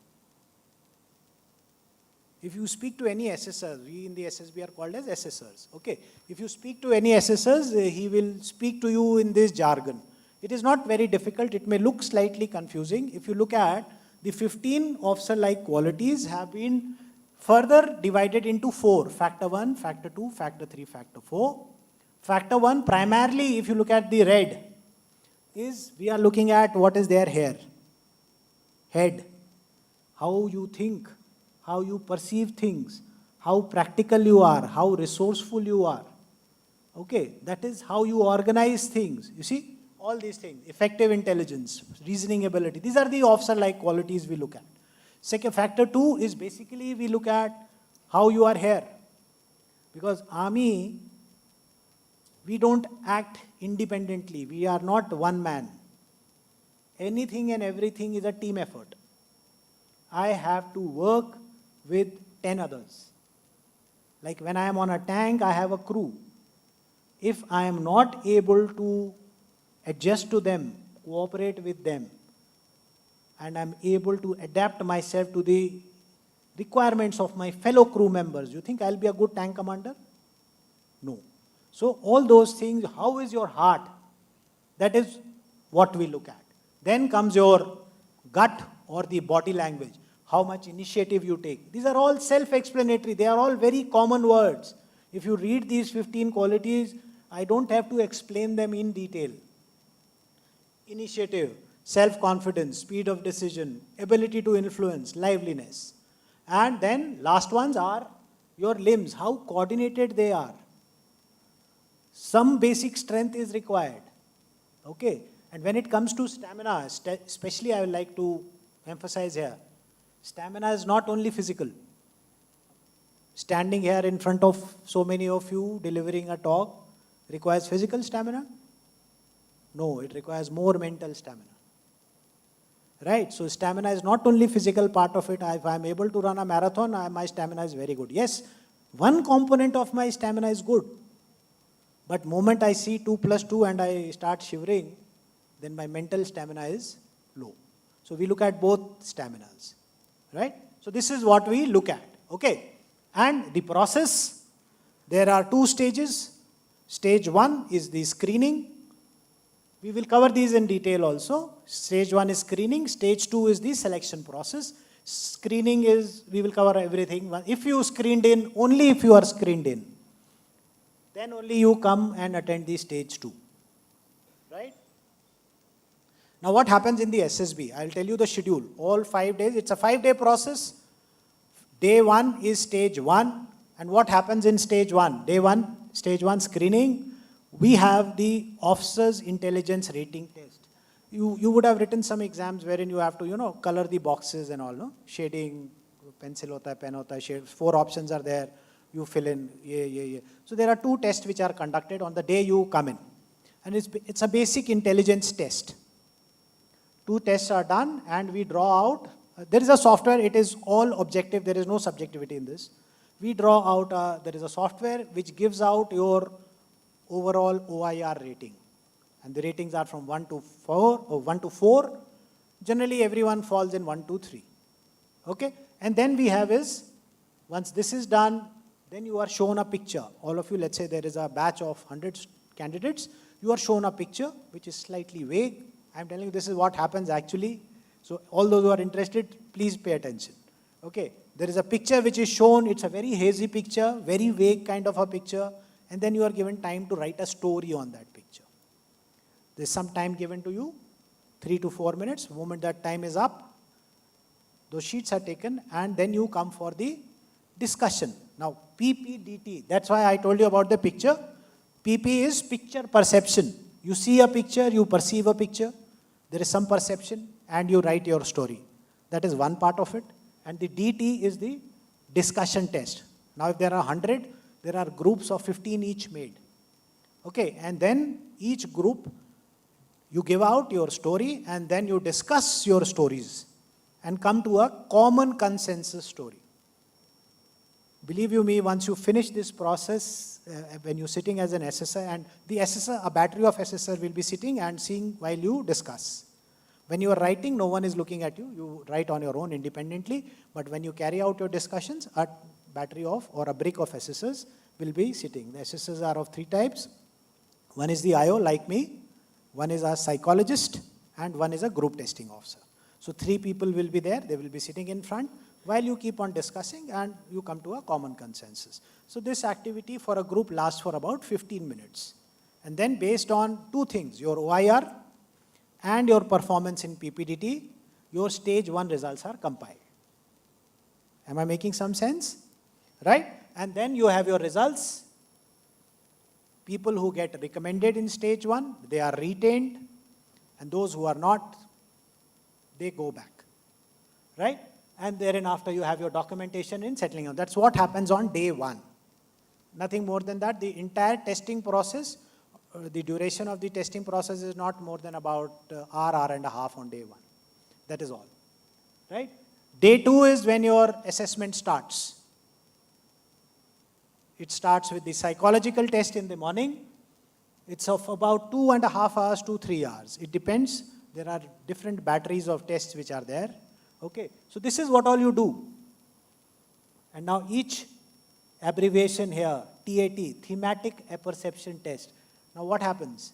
S2: If you speak to any assessor, we in the SSB are called as assessors, okay? If you speak to any assessors, he will speak to you in this jargon. It is not very difficult. It may look slightly confusing. If you look at the 15 officer-like qualities have been further divided into 4. Factor 1, Factor 2, Factor 3, Factor 4. Factor 1, primarily, if you look at the red, is we are looking at what is there here. Head. How you think, how you perceive things, how practical you are, how resourceful you are. Okay, that is how you organize things. You see, all these things, effective intelligence, reasoning ability, these are the officer-like qualities we look at. Second, factor 2 is basically we look at how you are here. Because army, we don't act independently. We are not one man. Anything and everything is a team effort. I have to work with 10 others. Like when I am on a tank, I have a crew. If I am not able to adjust to them, cooperate with them, and I'm able to adapt myself to the requirements of my fellow crew members, you think I'll be a good tank commander? No. So all those things, how is your heart? That is what we look at. Then comes your gut or the body language. How much initiative you take. These are all self-explanatory. They are all very common words. If you read these 15 qualities, I don't have to explain them in detail. Initiative, self-confidence, speed of decision, ability to influence, liveliness. And then last ones are your limbs, how coordinated they are. Some basic strength is required. Okay. And when it comes to stamina, especially I would like to emphasize here, stamina is not only physical. Standing here in front of so many of you, delivering a talk, requires physical stamina? No, it requires more mental stamina. Right? So stamina is not only physical part of it. If I am able to run a marathon, my stamina is very good. Yes, one component of my stamina is good. But moment I see 2 plus 2 and I start shivering, then my mental stamina is low. So we look at both staminas. Right? So this is what we look at. Okay. And the process, there are 2 stages. Stage 1 is the screening. We will cover these in detail also. Stage 1 is screening. Stage 2 is the selection process. Screening is, we will cover everything. If you screened in, only if you are screened in, then only you come and attend the stage 2. Right? Now what happens in the SSB? I will tell you the schedule. All 5 days, it's a 5-day process. Day 1 is stage 1. And what happens in stage 1? Day 1, stage 1 screening. We have the officer's intelligence rating test. You would have written some exams wherein you have to, color the boxes and all, no? Shading, pencil hota hai, pen hota hai, shade. 4 options are there. You fill in, yeah. So there are 2 tests which are conducted on the day you come in. And it's a basic intelligence test. 2 tests are done and we draw out. There is a software, it is all objective, there is no subjectivity in this. We draw out, there is a software which gives out your overall OIR rating. And the ratings are from 1 to 4, or 1 to 4. Generally everyone falls in 1, 2, 3. Okay? And then we have is, once this is done, then you are shown a picture. All of you, let's say there is a batch of 100 candidates. You are shown a picture which is slightly vague. I'm telling you this is what happens actually. So all those who are interested, please pay attention. Okay? There is a picture which is shown. It's a very hazy picture, very vague kind of a picture. And then you are given time to write a story on that picture. There's some time given to you, 3 to 4 minutes. The moment that time is up, those sheets are taken and then you come for the discussion. Now, PPDT, that's why I told you about the picture. PP is picture perception. You see a picture, you perceive a picture. There is some perception and you write your story. That is one part of it. And the DT is the discussion test. Now, if there are 100, there are groups of 15 each made. Okay, and then each group, you give out your story and then you discuss your stories and come to a common consensus story. Believe you me, once you finish this process, when you're sitting as an assessor, and the assessor, a battery of assessor will be sitting and seeing while you discuss. When you are writing, no one is looking at you. You write on your own independently. But when you carry out your discussions, a battery of or a brick of assessors will be sitting. The assessors are of three types. One is the IO, like me. One is a psychologist. And one is a group testing officer. So three people will be there. They will be sitting in front while you keep on discussing and you come to a common consensus. So this activity for a group lasts for about 15 minutes. And then based on two things, your OIR and your performance in PPDT, your stage 1 results are compiled. Am I making some sense? Right? And then you have your results. People who get recommended in stage 1, they are retained. And those who are not, they go back. Right? And therein after you have your documentation in settling on. That's what happens on day 1. Nothing more than that. The entire testing process, the duration of the testing process is not more than about hour and a half on day 1. That is all. Right? Day 2 is when your assessment starts. It starts with the psychological test in the morning. It's of about 2.5 hours to 3 hours. It depends. There are different batteries of tests which are there. Okay. So this is what all you do. And now each abbreviation here, TAT, thematic apperception test. Now what happens?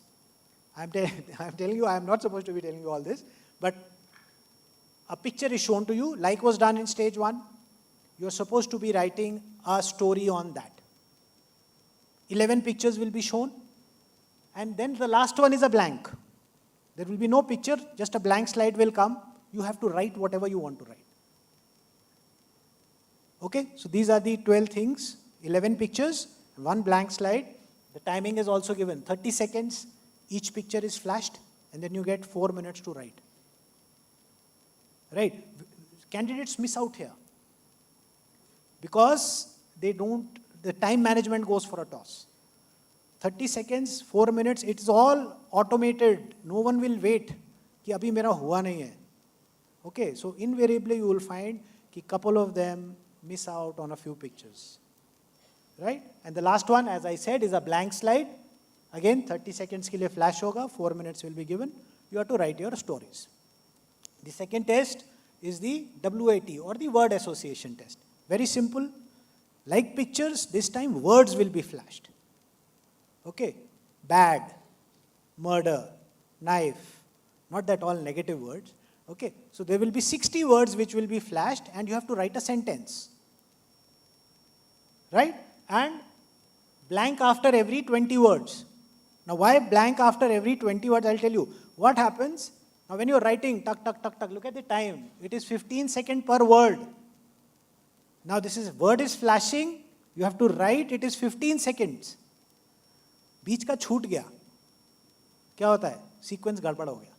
S2: I'm telling you, I'm not supposed to be telling you all this, but a picture is shown to you, like was done in stage 1. You're supposed to be writing a story on that. 11 pictures will be shown, and then the last one is a blank. There will be no picture, just a blank slide will come. You have to write whatever you want to write. Okay, so these are the 12 things, 11 pictures, 1 blank slide. The timing is also given, 30 seconds, each picture is flashed, and then you get 4 minutes to write. Right? Candidates miss out here because they don't, the time management goes for a toss. 30 seconds, 4 minutes, it is all automated. No one will wait कि अभी मेरा हुआ नहीं है. Okay, so invariably you will find कि couple of them miss out on a few pictures. Right? And the last one, as I said, is a blank slide. Again, 30 seconds के लिए flash होगा, 4 minutes will be given. You have to write your stories. The second test is the WAT or the word association test. Very simple. Like pictures, this time words will be flashed. Okay, bad, murder, knife, not that all negative words. Okay, so there will be 60 words which will be flashed and you have to write a sentence. Right? And blank after every 20 words. Now why blank after every 20 words, I'll tell you. What happens? Now when you're writing, tuck, tuck, tuck, tuck, look at the time. It is 15 seconds per word. Now this is, word is flashing, you have to write, it is 15 seconds. बीच का छूट गया. क्या होता है? Sequence गड़बड़ हो गया.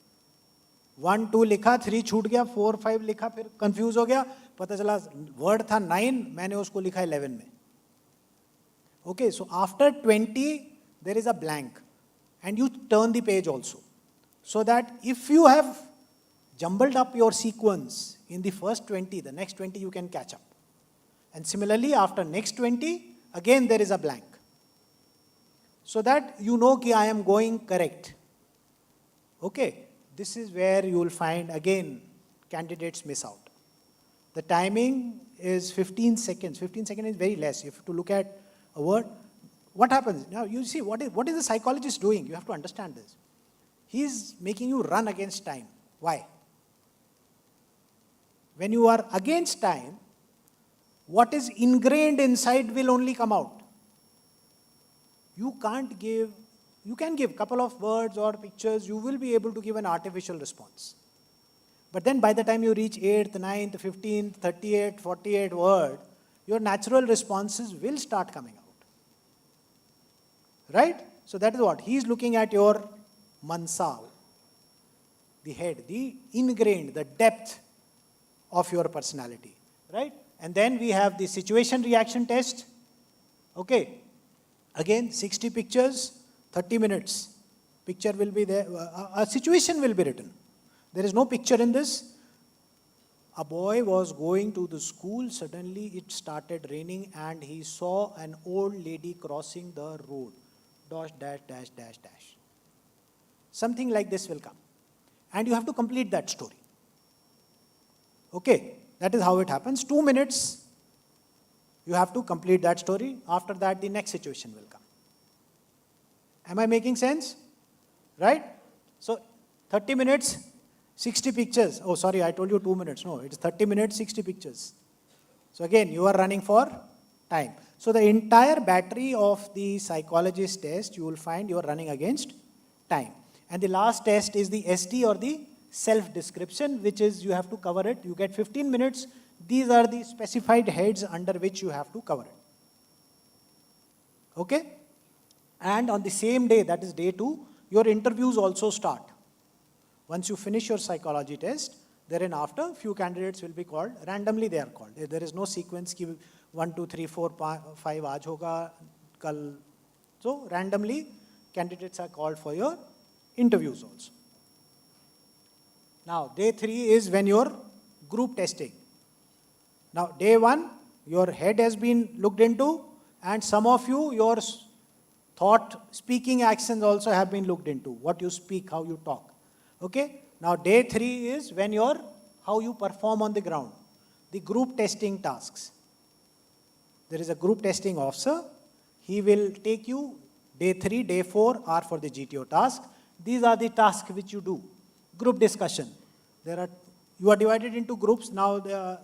S2: 1, 2 लिखा, 3 छूट गया, 4, 5 लिखा, फिर कंफ्यूज हो गया, पता चला वर्ड था 9, मैंने उसको लिखा 11 में. Okay, so after 20, there is a blank. And you turn the page also. So that if you have jumbled up your sequence in the first 20, the next 20 you can catch up. And similarly, after next 20, again there is a blank. So that you know कि I am going correct. Okay, this is where you will find, again, candidates miss out. The timing is 15 seconds. 15 seconds is very less. You have to look at a word. What happens? Now you see, what is the psychologist doing? You have to understand this. He is making you run against time. Why? When you are against time, what is ingrained inside will only come out. You can't give, you can give a couple of words or pictures, you will be able to give an artificial response. But then by the time you reach 8th, 9th, 15th, 38th, 48th word, your natural responses will start coming out. Right? So that is what? He is looking at your mansa, the head, the ingrained, the depth of your personality. Right? And then we have the situation reaction test. Okay. Again, 60 pictures, 30 minutes. Picture will be there. A situation will be written. There is no picture in this. A boy was going to the school. Suddenly it started raining and he saw an old lady crossing the road. Dash, dash, dash, dash, dash. Something like this will come. and you have to complete that story. Okay, that is how it happens. 2 minutes, you have to complete that story. After that, the next situation will come. Am I making sense? Right? So 30 minutes, 60 pictures. Oh, sorry, I told you 2 minutes. No, it's 30 minutes, 60 pictures. So again, you are running for time. So the entire battery of the psychologist test, you will find you are running against time. And the last test is the SD, or the self-description, which is you have to cover it. You get 15 minutes. These are the specified heads under which you have to cover it. Okay? And on the same day, that is day 2, your interviews also start. Once you finish your psychology test, thereafter, few candidates will be called. Randomly they are called. There is no sequence ki 1, 2, 3, 4, 5 aaj hoga, kal. So randomly, candidates are called for your interviews also. Now, day 3 is when your group testing. Now, day 1, your head has been looked into, and some of you, your thought, speaking actions also have been looked into. What you speak, how you talk. Okay? Now, day 3 is when how you perform on the ground. The group testing tasks. There is a group testing officer. He will take you. Day 3, day 4 are for the GTO task. These are the tasks which you do. Group discussion. You are divided into groups. Now,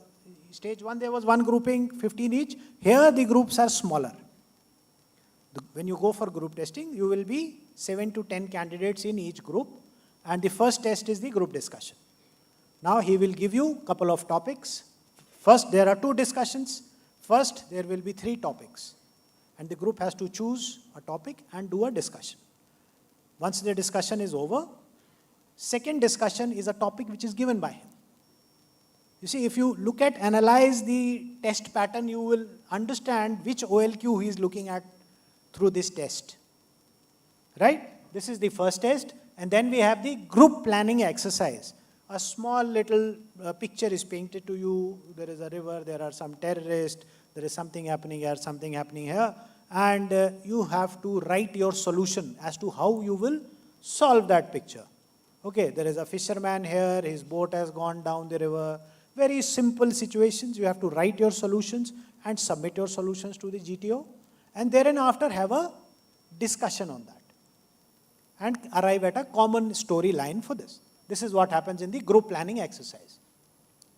S2: stage 1, there was one grouping, 15 each. Here, the groups are smaller. When you go for group testing, you will be 7 to 10 candidates in each group. And the first test is the group discussion. Now, he will give you a couple of topics. First, there are 2 discussions. First, there will be 3 topics. And the group has to choose a topic and do a discussion. Once the discussion is over, second discussion is a topic which is given by him. You see, if you analyze the test pattern, you will understand which OLQ he is looking at through this test. Right? This is the first test. And then we have the group planning exercise. A small little picture is painted to you. There is a river, there are some terrorists, there is something happening here, something happening here. And you have to write your solution as to how you will solve that picture. Okay, there is a fisherman here, his boat has gone down the river. Very simple situations. You have to write your solutions and submit your solutions to the GTO. And thereafter have a discussion on that. And arrive at a common storyline for this. This is what happens in the group planning exercise.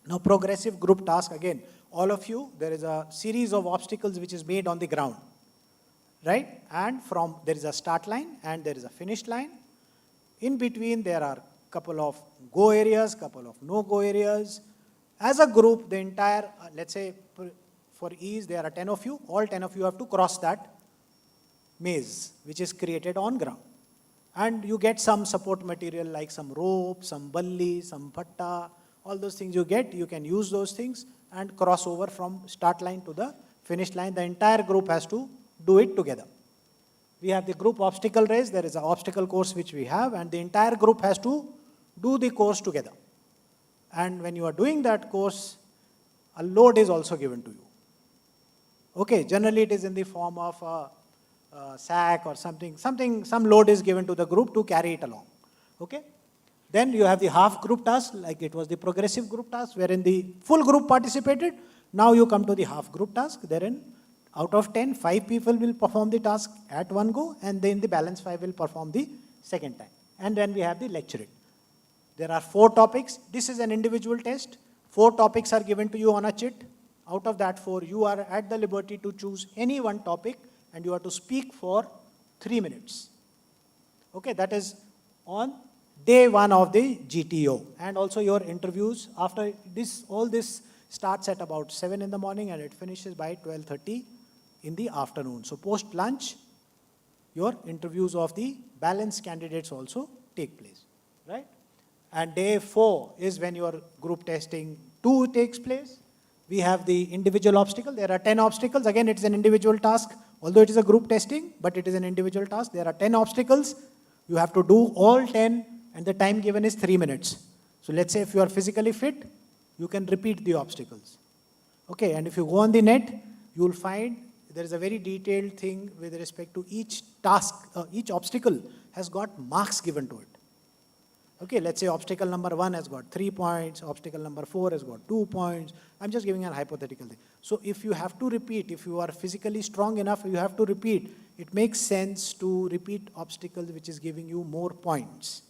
S2: Now, progressive group task, again, all of you, there is a series of obstacles which is made on the ground. Right? And there is a start line and there is a finish line. In between, there are couple of go areas, couple of no-go areas. As a group, the entire, let's say, for ease, there are 10 of you. All 10 of you have to cross that maze, which is created on ground. And you get some support material like some rope, some balli, some patta, all those things you get. You can use those things and cross over from start line to the finish line. The entire group has to do it together. We have the group obstacle race. There is an obstacle course which we have, and the entire group has to do the course together. And when you are doing that course, a load is also given to you. Okay, generally it is in the form of a sack or something, some load is given to the group to carry it along. Okay? Then you have the half group task, like it was the progressive group task, wherein the full group participated. Now you come to the half group task, therein out of 10, 5 people will perform the task at one go, and then the balance 5 will perform the second time. And then we have the lecture it. There are 4 topics. This is an individual test. 4 topics are given to you on a chit. Out of that 4, you are at the liberty to choose any one topic, and you are to speak for 3 minutes. Okay, that is on day 1 of the GTO. And also your interviews after this, all this starts at about 7 in the morning and it finishes by 12:30 in the afternoon. So post lunch, your interviews of the balanced candidates also take place, right? And day 4 is when your group testing 2 takes place. We have the individual obstacle. There are 10 obstacles. Again, it is an individual task. Although it is a group testing, but it is an individual task. There are 10 obstacles. You have to do all 10, and the time given is 3 minutes. So let's say if you are physically fit, you can repeat the obstacles. Okay, and if you go on the net, you will find there is a very detailed thing with respect to each task, each obstacle has got marks given to it. Okay, let's say obstacle number 1 has got 3 points, obstacle number 4 has got 2 points. I'm just giving a hypothetical thing. So if you have to repeat, if you are physically strong enough, you have to repeat. It makes sense to repeat obstacles which is giving you more points,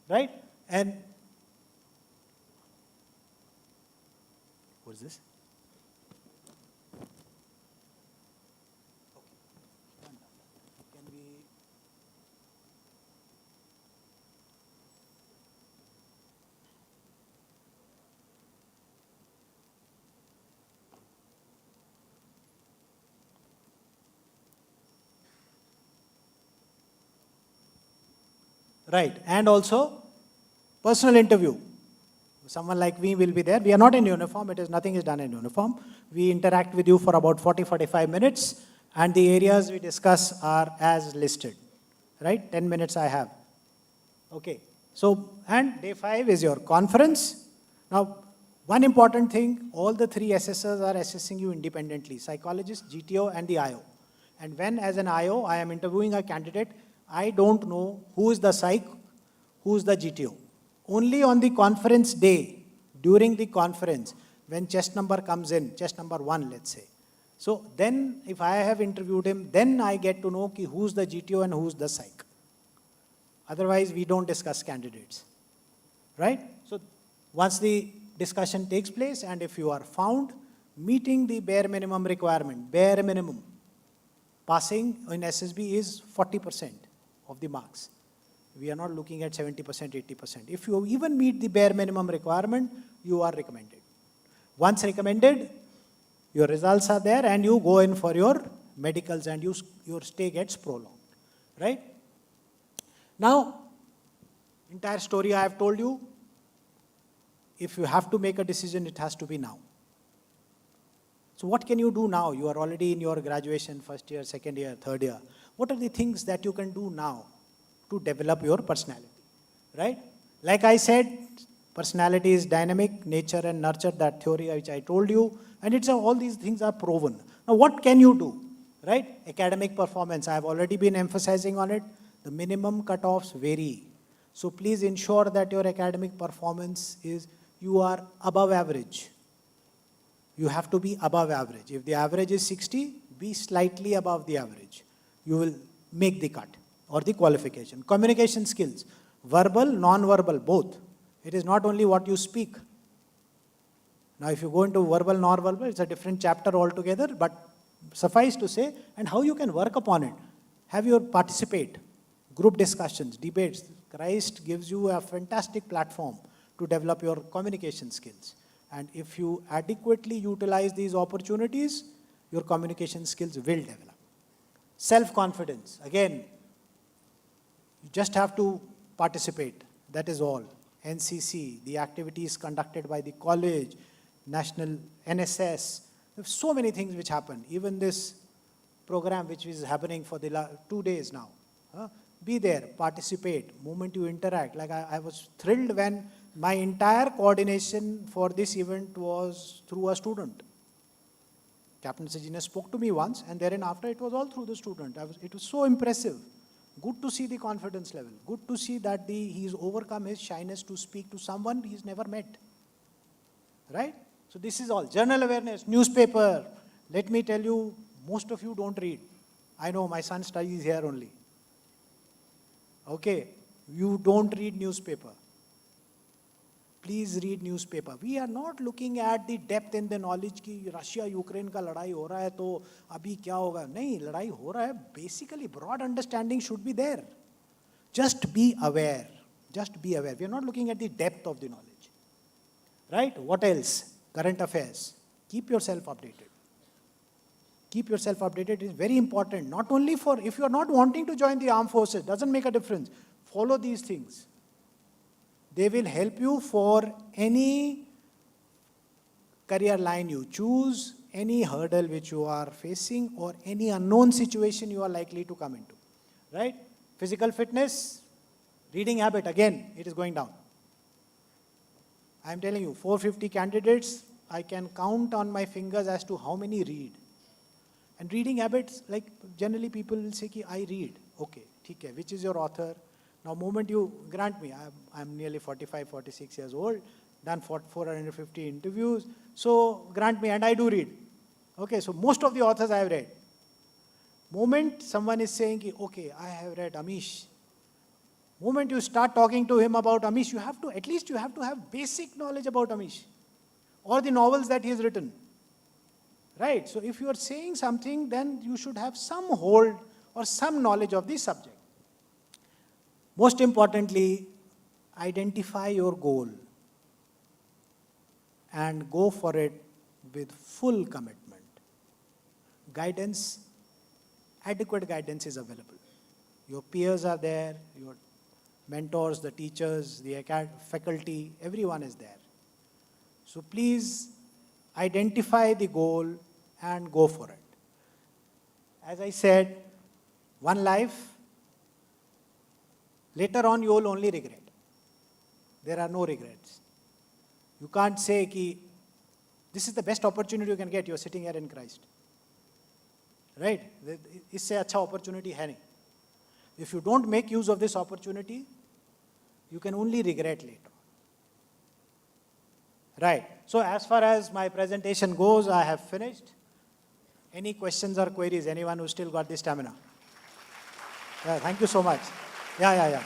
S2: right? And what is this? Can we? Right, and also personal interview. Someone like me will be there. We are not in uniform, nothing is done in uniform. We interact with you for about 40-45 minutes, and the areas we discuss are as listed, right? 10 minutes I have. Okay, so, and day 5 is your conference. Now, one important thing, all the 3 assessors are assessing you independently, psychologist, GTO, and the IO. And when as an IO, I am interviewing a candidate, I don't know who is the psych, who is the GTO. Only on the conference day, during the conference, when chest number comes in, chest number 1, let's say. So then, if I have interviewed him, then I get to know who's the GTO and who's the psych. Otherwise, we don't discuss candidates, right? So once the discussion takes place, and if you are found meeting the bare minimum requirement, bare minimum, passing in SSB is 40% of the marks. We are not looking at 70%, 80%. If you even meet the bare minimum requirement, you are recommended. Once recommended, your results are there and you go in for your medicals and your stay gets prolonged, right? Now, entire story I have told you. If you have to make a decision, it has to be now. So what can you do now? You are already in your graduation, first year, second year, third year. What are the things that you can do now to develop your personality, right? Like I said, personality is dynamic, nature and nurture, that theory which I told you, and all these things are proven. Now what can you do, right? Academic performance, I have already been emphasizing on it. The minimum cutoffs vary. So please ensure that your academic performance is, you are above average. You have to be above average. If the average is 60, be slightly above the average. You will make the cut or the qualification. Communication skills, verbal, non-verbal, both. It is not only what you speak. Now if you go into verbal, non-verbal, it's a different chapter altogether, but suffice to say, and how you can work upon it. Have your participate, group discussions, debates. Christ gives you a fantastic platform to develop your communication skills. And if you adequately utilize these opportunities, your communication skills will develop. Self-confidence, again, you just have to participate, that is all. NCC, the activities conducted by the college, national NSS, there's so many things which happen. Even this program which is happening for the 2 days now. Be there, participate, moment you interact. Like I was thrilled when my entire coordination for this event was through a student. Captain Sajina spoke to me once, and therein after it was all through the student. It was so impressive. Good to see the confidence level. Good to see that he's overcome his shyness to speak to someone he's never met. Right? So this is all. Journal awareness, newspaper. Let me tell you, most of you don't read. I know my son studies here only. Okay, you don't read newspaper. Please read newspaper. We are not looking at the depth in the knowledge कि Russia Ukraine का लड़ाई हो रहा है तो अभी क्या होगा? नहीं, लड़ाई हो रहा है. Basically, broad understanding should be there. Just be aware. Just be aware. We are not looking at the depth of the knowledge. Right? What else? Current affairs. Keep yourself updated. Keep yourself updated is very important. Not only for, if you are not wanting to join the armed forces, doesn't make a difference. Follow these things. They will help you for any career line you choose, any hurdle which you are facing, or any unknown situation you are likely to come into. Right? Physical fitness, reading habit, again, it is going down. I am telling you, 450 candidates, I can count on my fingers as to how many read. And reading habits, like generally people will say, I read. Okay, theek hai. Which is your author? Now, moment you grant me, I'm nearly 45, 46 years old, done 450 interviews, so grant me, and I do read. Okay, so most of the authors I have read. Moment someone is saying, ki, okay, I have read Amish. Moment you start talking to him about Amish, at least you have to have basic knowledge about Amish or the novels that he has written. Right? So if you are saying something, then you should have some hold or some knowledge of the subject. Most importantly, identify your goal and go for it with full commitment. Guidance, adequate guidance is available. Your peers are there, your mentors, the teachers, the faculty, everyone is there. So please identify the goal and go for it. As I said, one life, later on you will only regret. There are no regrets. You can't say ki, this is the best opportunity you can get, you are sitting here in Christ. Right? Isse acha opportunity hai nahi. If you don't make use of this opportunity, you can only regret later. Right. So as far as my presentation goes, I have finished. Any questions or queries? Anyone who still got the stamina? Yeah, thank you so much. Yeah.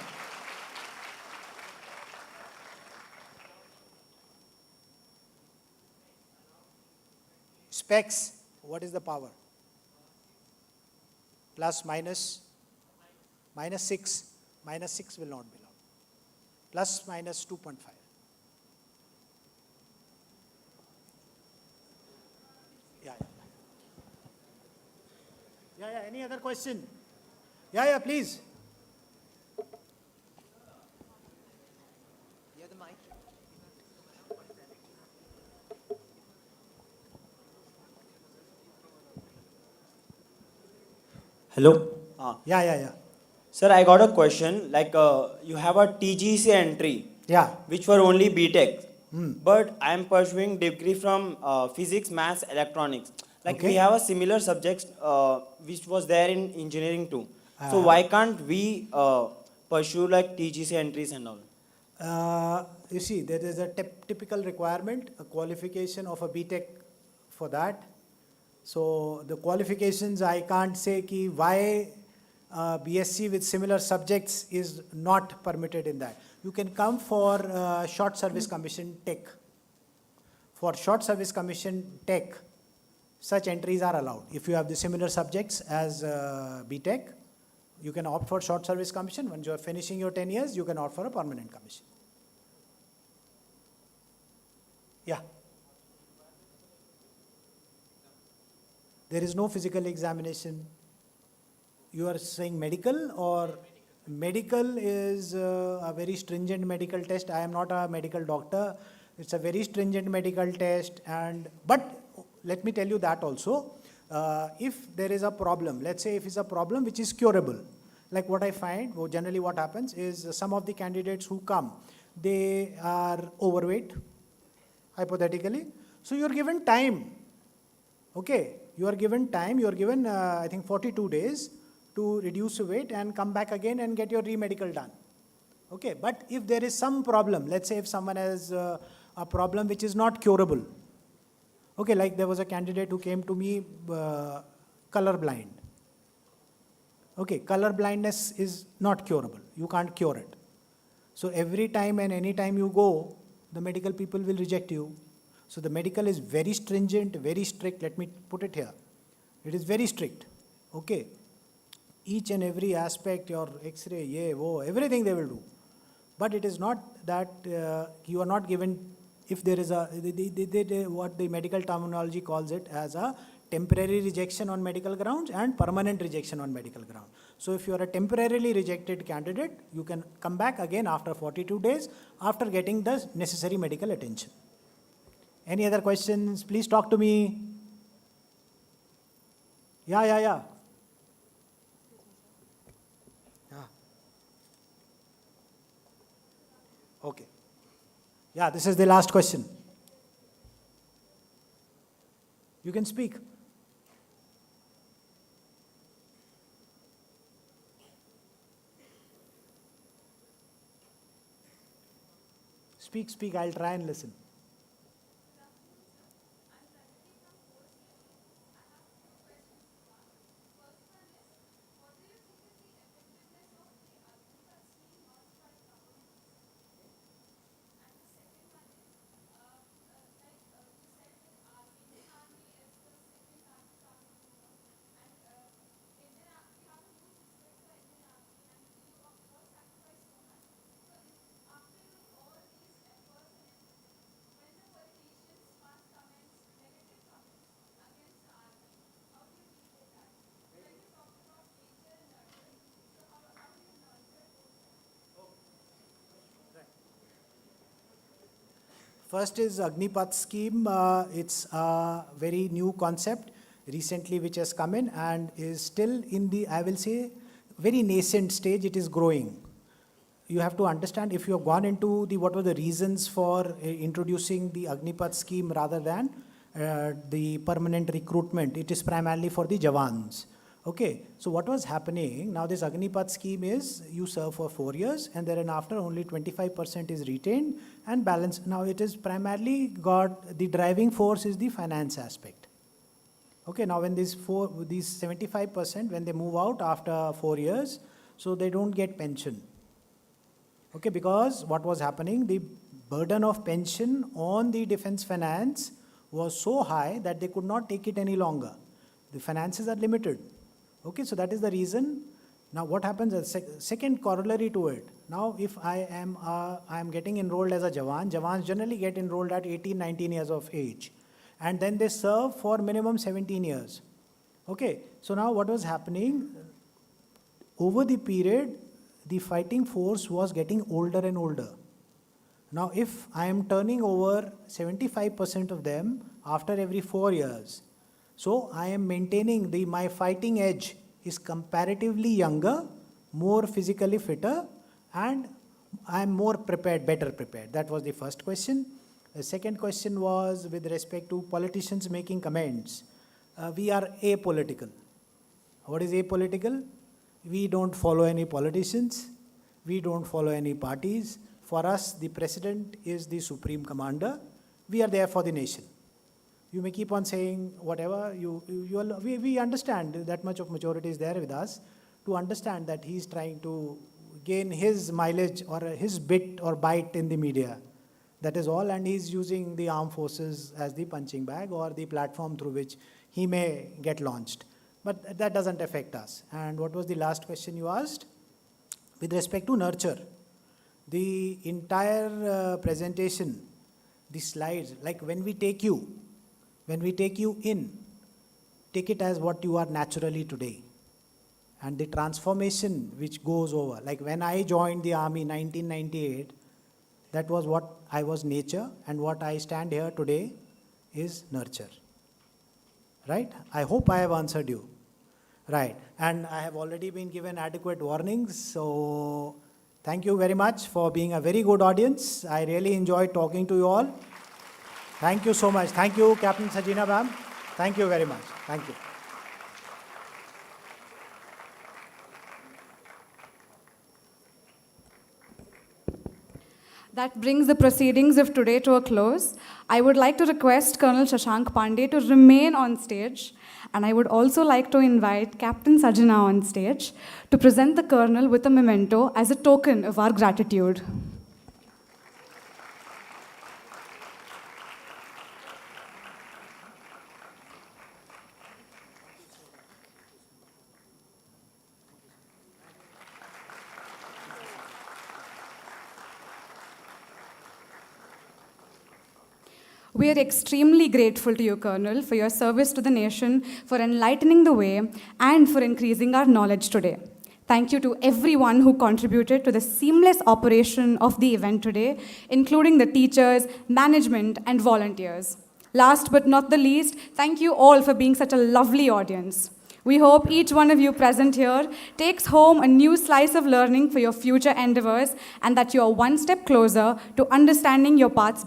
S2: Specs, what is the power? Plus, minus 6. Minus 6 will not be allowed. Plus, minus 2.5. Yeah, any other question? Yeah, please.
S3: Yeah, the mic.
S4: Hello.
S2: Yeah.
S4: Sir, I got a question. Like, you have a TGC entry,
S2: Yeah.
S4: which were only BTech. But I am pursuing degree from physics, maths, electronics. Like,
S2: Okay.
S4: we have a similar subjects which was there in engineering too. So
S2: Uh-huh.
S4: why can't we pursue like TGC entries and all?
S2: You see, there is a typical requirement, a qualification of a BTech for that. So the qualifications, I can't say ki why BSc with similar subjects is not permitted in that. You can come for short service commission tech. For short service commission tech, such entries are allowed. If you have the similar subjects as BTech, you can opt for short service commission. Once you are finishing your 10 years, you can opt for a permanent commission. Yeah. There is no physical examination. You are saying medical or? Medical is a very stringent medical test. I am not a medical doctor. It's a very stringent medical test. But let me tell you that also. If there is a problem, let's say if it's a problem which is curable, like what I find, generally what happens is some of the candidates who come, they are overweight, hypothetically. So you're given time. Okay, you are given time, you are given, I think, 42 days to reduce weight and come back again and get your re-medical done. Okay, but if there is some problem, let's say if someone has a problem which is not curable. Okay, like there was a candidate who came to me colorblind. Okay, color blindness is not curable. You can't cure it. So every time and any time you go, the medical people will reject you. So the medical is very stringent, very strict. Let me put it here. It is very strict. Okay. Each and every aspect, your X-ray, everything they will do. But it is not that you are not given, if there is a, what the medical terminology calls it as a temporary rejection on medical grounds and permanent rejection on medical ground. So if you are a temporarily rejected candidate, you can come back again after 42 days after getting the necessary medical attention. Any other questions? Please talk to me. Yeah. Okay. Yeah, this is the last question. You can speak. Speak, I'll try and listen. First is Agnipath scheme. It's a very new concept recently which has come in and is still in the, I will say, very nascent stage. It is growing. You have to understand, if you have gone into the, what were the reasons for introducing the Agnipath scheme rather than the permanent recruitment, it is primarily for the Jawans. Okay, so what was happening, now this Agnipath scheme is, you serve for 4 years and thereafter only 25% is retained and balance. Now it is primarily got, the driving force is the finance aspect. Okay, now when these 75%, when they move out after 4 years, so they don't get pension. Okay, because what was happening, the burden of pension on the defense finance was so high that they could not take it any longer. The finances are limited. Okay, so that is the reason. Now what happens, second corollary to it, now if I am getting enrolled as a Jawan, Jawans generally get enrolled at 18, 19 years of age. And then they serve for minimum 17 years. Okay, so now what was happening, over the period, the fighting force was getting older and older. Now if I am turning over 75% of them after every 4 years, so I am maintaining my fighting edge is comparatively younger, more physically fitter, and I am more prepared, better prepared. That was the first question. The second question was with respect to politicians making comments. We are apolitical. What is apolitical? We don't follow any politicians. We don't follow any parties. For us, the president is the supreme commander. We are there for the nation. You may keep on saying whatever, we understand that much of maturity is there with us to understand that he's trying to gain his mileage or his bit or bite in the media. That is all, and he's using the armed forces as the punching bag or the platform through which he may get launched. But that doesn't affect us. And what was the last question you asked? With respect to nurture, the entire presentation, the slides, like when we take you in, take it as what you are naturally today. And the transformation which goes over, like when I joined the army in 1998, that was what I was nature, and what I stand here today is nurture. Right? I hope I have answered you. Right. And I have already been given adequate warnings, so thank you very much for being a very good audience. I really enjoyed talking to you all. Thank you so much. Thank you, Captain Sajina ma'am. Thank you very much. Thank you.
S1: That brings the proceedings of today to a close. I would like to request Colonel Shashank Pandey to remain on stage, and I would also like to invite Captain Sajina on stage to present the Colonel with a memento as a token of our gratitude. We are extremely grateful to you, Colonel, for your service to the nation, for enlightening the way, and for increasing our knowledge today. Thank you to everyone who contributed to the seamless operation of the event today, including the teachers, management, and volunteers. Last but not the least, thank you all for being such a lovely audience. We hope each one of you present here takes home a new slice of learning for your future endeavors, and that you are one step closer to understanding your paths